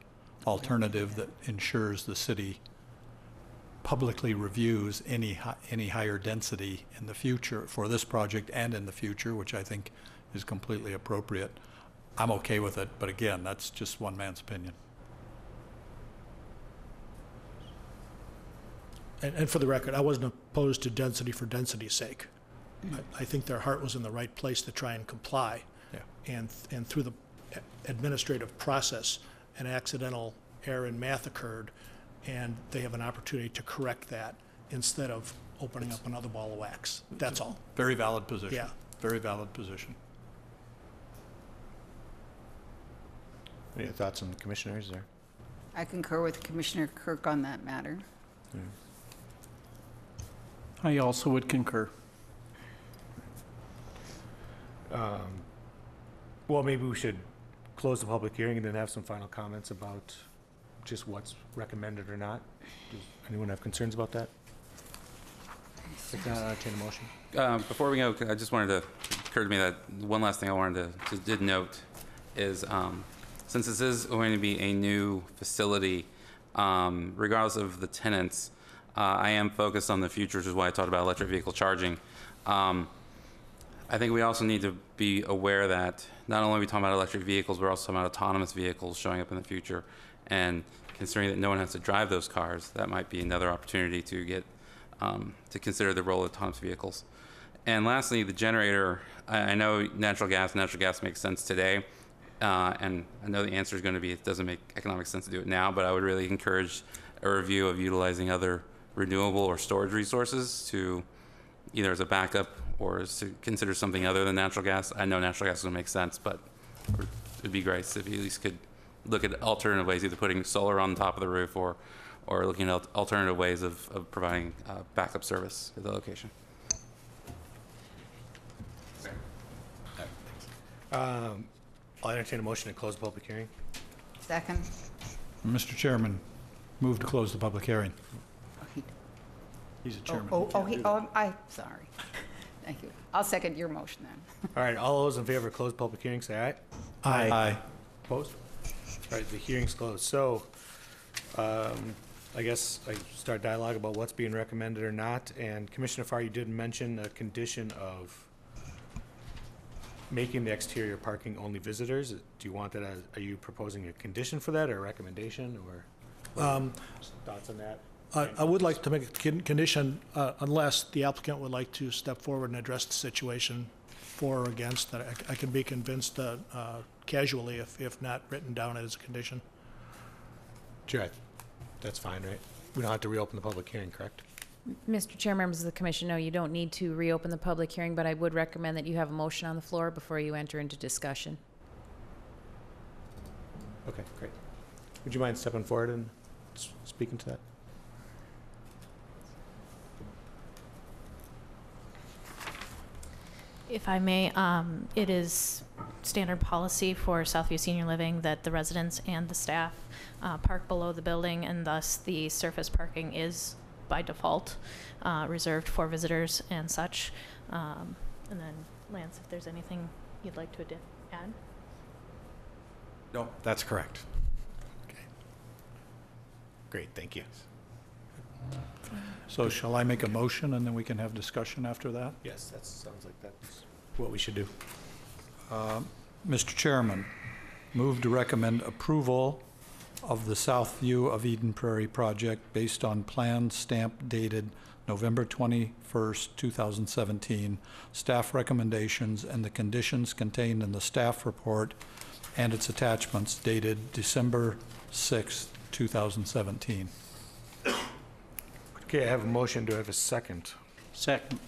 alternative that ensures the city publicly reviews any higher density in the future for this project and in the future, which I think is completely appropriate. I'm okay with it, but again, that's just one man's opinion. And for the record, I wasn't opposed to density for density's sake. I think their heart was in the right place to try and comply. Yeah. And through the administrative process, an accidental error in math occurred, and they have an opportunity to correct that instead of opening up another ball of wax. That's all. Very valid position. Yeah. Very valid position. Any thoughts on the commissioners there? I concur with Commissioner Kirk on that matter. I also would concur. Well, maybe we should close the public hearing and then have some final comments about just what's recommended or not. Does anyone have concerns about that? If not, I'll entertain a motion. Before we go, I just wanted to, it occurred to me that one last thing I wanted to did note is since this is going to be a new facility, regardless of the tenants, I am focused on the future, which is why I talked about electric vehicle charging. I think we also need to be aware that not only are we talking about electric vehicles, we're also talking about autonomous vehicles showing up in the future. And considering that no one has to drive those cars, that might be another opportunity to get to consider the role of autonomous vehicles. And lastly, the generator. I know natural gas makes sense today. And I know the answer is going to be it doesn't make economic sense to do it now, but I would really encourage a review of utilizing other renewable or storage resources to either as a backup or to consider something other than natural gas. I know natural gas is going to make sense, but it would be great if you at least could look at alternative ways, either putting solar on top of the roof or looking at alternative ways of providing backup service at the location. I'll entertain a motion to close the public hearing. Second. Mr. Chairman, move to close the public hearing. He's a chairman. I'm sorry. Thank you. I'll second your motion then. All right, all those in favor of closed public hearing, say aye. Aye. Opposed? All right, the hearing's closed. So, I guess I start dialogue about what's being recommended or not. And Commissioner Farr, you did mention a condition of making the exterior parking only visitors. Do you want that as, are you proposing a condition for that or a recommendation or thoughts on that? I would like to make a condition, unless the applicant would like to step forward and address the situation for or against, that I can be convinced casually if not written down as a condition. Sure, that's fine, right? We don't have to reopen the public hearing, correct? Mr. Chair, members of the commission, no, you don't need to reopen the public hearing, but I would recommend that you have a motion on the floor before you enter into discussion. Okay, great. Would you mind stepping forward and speaking to that? If I may, it is standard policy for Southview Senior Living that the residents and the staff park below the building, and thus the surface parking is by default reserved for visitors and such. And then, Lance, if there's anything you'd like to add? No, that's correct. Okay. Great, thank you. So shall I make a motion and then we can have discussion after that? Yes, that sounds like that's what we should do. Mr. Chairman, move to recommend approval of the South View of Eden Prairie project based on plan stamp dated November 21st, 2017, staff recommendations and the conditions contained in the staff report and its attachments dated December 6th, 2017. Okay, I have a motion. Do I have a second? Second.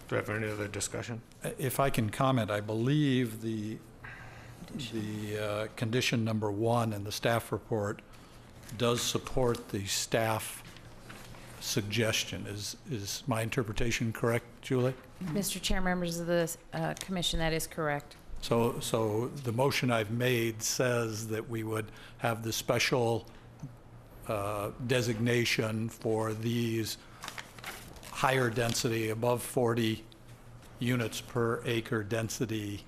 Do I have any other discussion? If I can comment, I believe the condition number 1 in the staff report does support the staff suggestion. Is my interpretation correct, Julie? Mr. Chair, members of the commission, that is correct. So the motion I've made says that we would have the special designation for these higher density, above 40 units per acre density,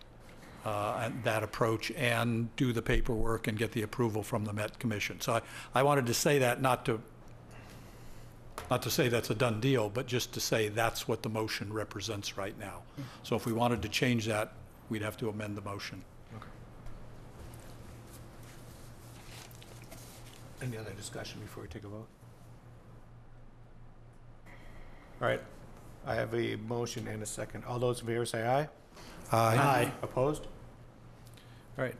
and that approach, and do the paperwork and get the approval from the Met Commission. So I wanted to say that, not to say that's a done deal, but just to say that's what the motion represents right now. So if we wanted to change that, we'd have to amend the motion. Any other discussion before we take a vote? All right, I have a motion and a second. All those in favor say aye. Aye. Opposed? All right,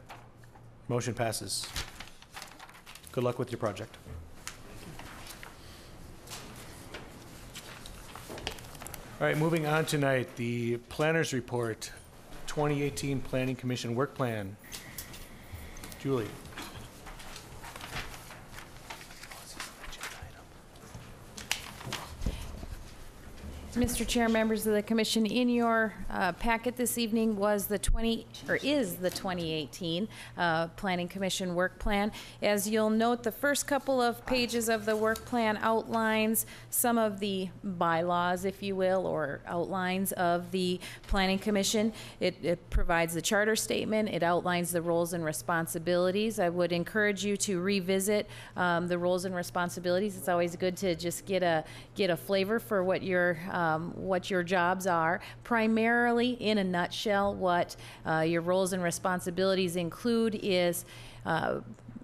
motion passes. Good luck with your project. All right, moving on tonight, the Planners Report, 2018 Planning Commission Work Plan. Julie. Mr. Chair, members of the commission, in your packet this evening is the 2018 Planning Commission Work Plan. As you'll note, the first couple of pages of the work plan outlines some of the bylaws, if you will, or outlines of the Planning Commission. It provides the charter statement. It outlines the roles and responsibilities. I would encourage you to revisit the roles and responsibilities. It's always good to just get a flavor for what your jobs are. Primarily, in a nutshell, what your roles and responsibilities include is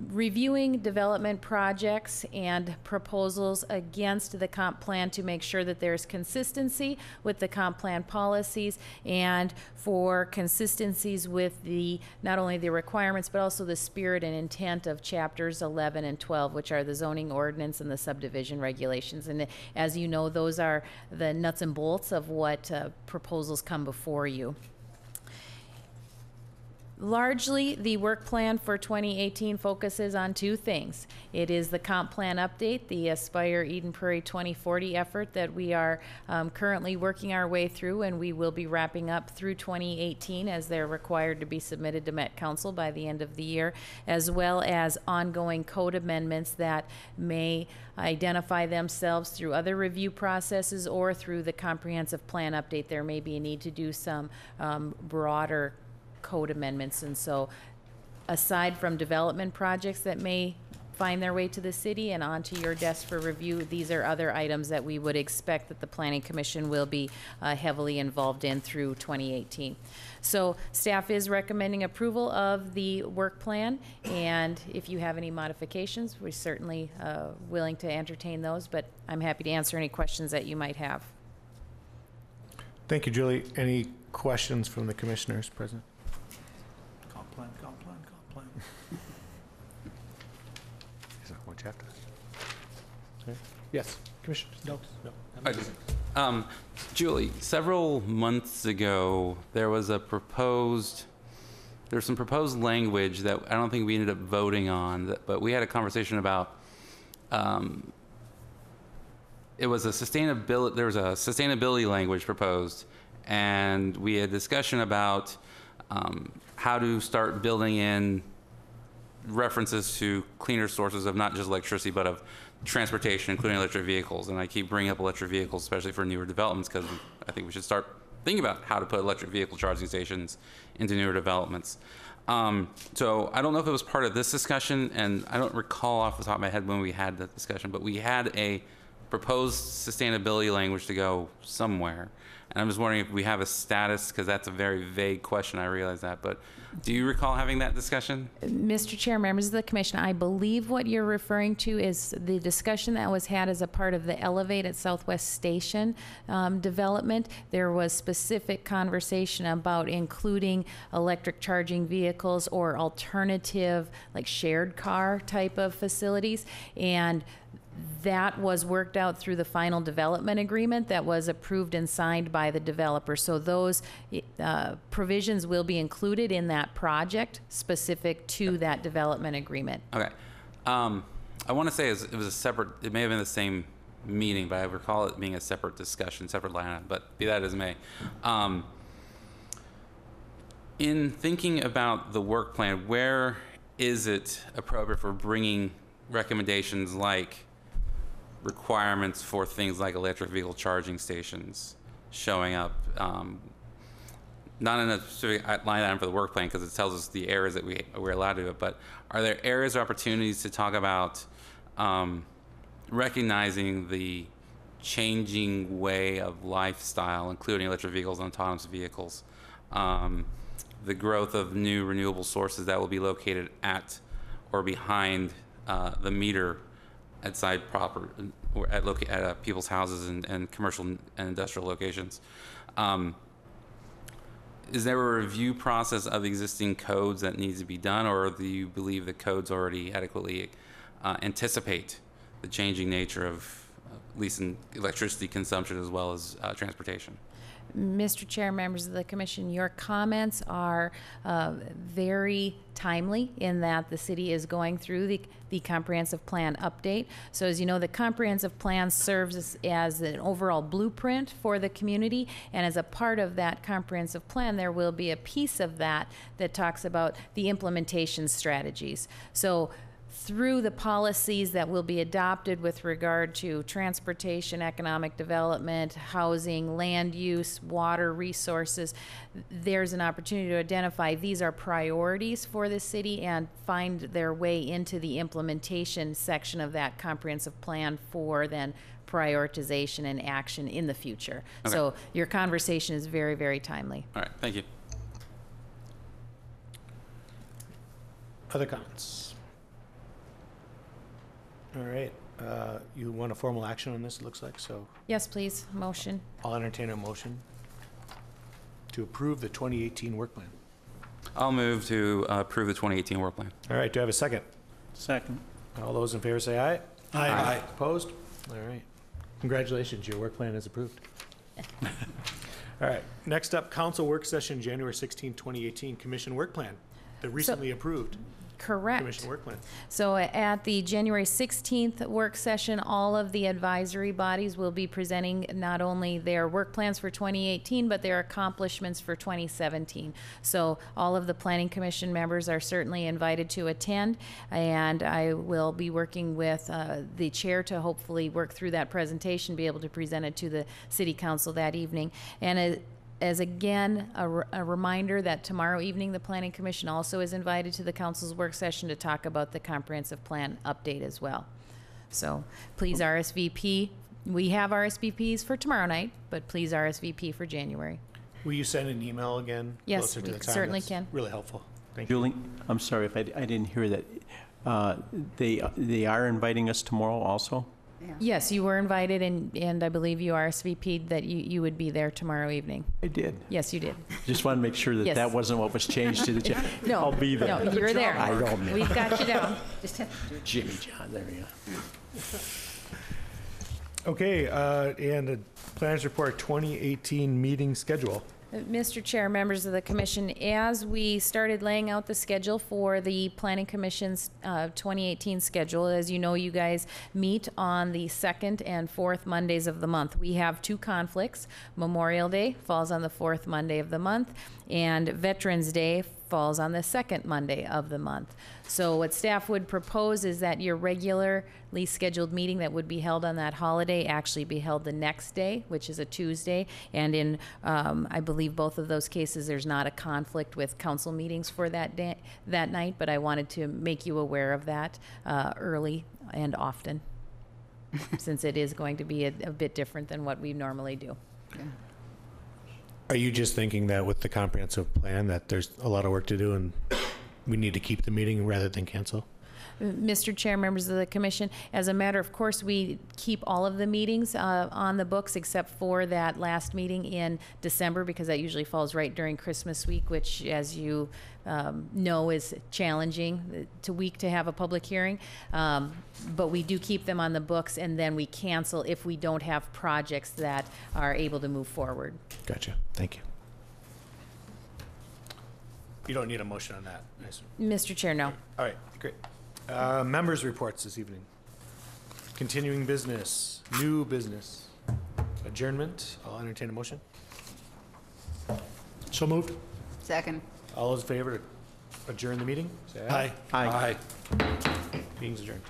reviewing development projects and proposals against the comp plan to make sure that there's consistency with the comp plan policies, and for consistencies with not only the requirements but also the spirit and intent of chapters 11 and 12, which are the zoning ordinance and the subdivision regulations. And as you know, those are the nuts and bolts of what proposals come before you. Largely, the work plan for 2018 focuses on two things. It is the comp plan update, the Aspire Eden Prairie 2040 effort that we are currently working our way through, and we will be wrapping up through 2018 as they're required to be submitted to Met Council by the end of the year, as well as ongoing code amendments that may identify themselves through other review processes or through the comprehensive plan update. There may be a need to do some broader code amendments. And so, aside from development projects that may find their way to the city and onto your desk for review, these are other items that we would expect that the Planning Commission will be heavily involved in through 2018. So staff is recommending approval of the work plan, and if you have any modifications, we're certainly willing to entertain those, but I'm happy to answer any questions that you might have. Thank you, Julie. Any questions from the commissioners present? Comp plan. Is that one chapter? Okay. Yes, Commissioner. No. Julie, several months ago, there was some proposed language that I don't think we ended up voting on, but we had a conversation about. There was a sustainability language proposed, and we had discussion about how to start building in references to cleaner sources of not just electricity, but of transportation, including electric vehicles. And I keep bringing up electric vehicles, especially for newer developments, because I think we should start thinking about how to put electric vehicle charging stations into newer developments. So I don't know if it was part of this discussion, and I don't recall off the top of my head when we had that discussion, but we had a proposed sustainability language to go somewhere. And I'm just wondering if we have a status, because that's a very vague question, I realize that, but do you recall having that discussion? Mr. Chair, members of the commission, I believe what you're referring to is the discussion that was had as a part of the Elevate at Southwest Station development. There was specific conversation about including electric charging vehicles or alternative, like shared car type of facilities, and that was worked out through the final development agreement that was approved and signed by the developer. So those provisions will be included in that project specific to that development agreement. Okay. I want to say it was a separate, it may have been the same meeting, but I recall it being a separate discussion, separate line item, but be that as it may. In thinking about the work plan, where is it appropriate for bringing recommendations like requirements for things like electric vehicle charging stations showing up? not in a specific line item for the work plan because it tells us the areas that we're allowed to do it, but are there areas or opportunities to talk about recognizing the changing way of lifestyle, including electric vehicles and autonomous vehicles, the growth of new renewable sources that will be located at or behind the meter at side proper or at people's houses and commercial and industrial locations. Is there a review process of existing codes that needs to be done, or do you believe the codes already adequately anticipate the changing nature of at least in electricity consumption as well as transportation? Mr. Chair, members of the Commission, your comments are very timely in that the city is going through the comprehensive plan update. So as you know, the comprehensive plan serves as an overall blueprint for the community, and as a part of that comprehensive plan, there will be a piece of that that talks about the implementation strategies. So through the policies that will be adopted with regard to transportation, economic development, housing, land use, water resources, there's an opportunity to identify these are priorities for the city and find their way into the implementation section of that comprehensive plan for then prioritization and action in the future. Okay. So your conversation is very, very timely. All right, thank you. Other comments? All right. You want a formal action on this, it looks like, so Yes, please, motion. I'll entertain a motion to approve the 2018 work plan. I'll move to approve the 2018 work plan. All right, do I have a second? Second. All those in favor say aye. Aye. Opposed? All right. Congratulations, your work plan is approved. All right, next up, council work session, January 16, 2018, commission work plan, the recently approved Correct. commission work plan. So at the January 16th work session, all of the advisory bodies will be presenting not only their work plans for 2018, but their accomplishments for 2017. So all of the Planning Commission members are certainly invited to attend, and I will be working with the chair to hopefully work through that presentation, be able to present it to the City Council that evening. And as again, a reminder that tomorrow evening, the Planning Commission also is invited to the council's work session to talk about the comprehensive plan update as well. So please RSVP. We have RSVPs for tomorrow night, but please RSVP for January. Will you send an email again? Yes, closer to we the time? certainly That's can. Really helpful. Thank you. Julie, I'm sorry if I didn't hear that. They are inviting us tomorrow also? Yes, you were invited, and I believe you RSVP'd that you would be there tomorrow evening. I did. Yes, you did. Just want to make sure that Yes. that wasn't what was changed to the chair. No, I'll be there. no, you're there. I don't know. We've got you down. Jimmy John, there you go. Okay, and the planners report 2018 meeting schedule. Mr. Chair, members of the commission, as we started laying out the schedule for the Planning Commission's 2018 schedule, as you know, you guys meet on the second and fourth Mondays of the month. We have two conflicts. Memorial Day falls on the fourth Monday of the month, and Veterans Day falls on the second Monday of the month. So what staff would propose is that your regularly scheduled meeting that would be held on that holiday actually be held the next day, which is a Tuesday. And in, I believe both of those cases, there's not a conflict with council meetings for that day, that night, but I wanted to make you aware of that early and often, since it is going to be a bit different than what we normally do. Are you just thinking that with the comprehensive plan that there's a lot of work to do and we need to keep the meeting rather than cancel? Mr. Chair, members of the commission, as a matter of course, we keep all of the meetings on the books except for that last meeting in December, because that usually falls right during Christmas week, which, as you know, is challenging to have a public hearing. But we do keep them on the books, and then we cancel if we don't have projects that are able to move forward. Gotcha. Thank you. You don't need a motion on that. Mr. Chair, no. All right, great. Members' reports this evening. Continuing business, new business, adjournment. I'll entertain a motion. So moved. Second. All those in favor to adjourn the meeting? Say aye. Aye. Meeting's adjourned.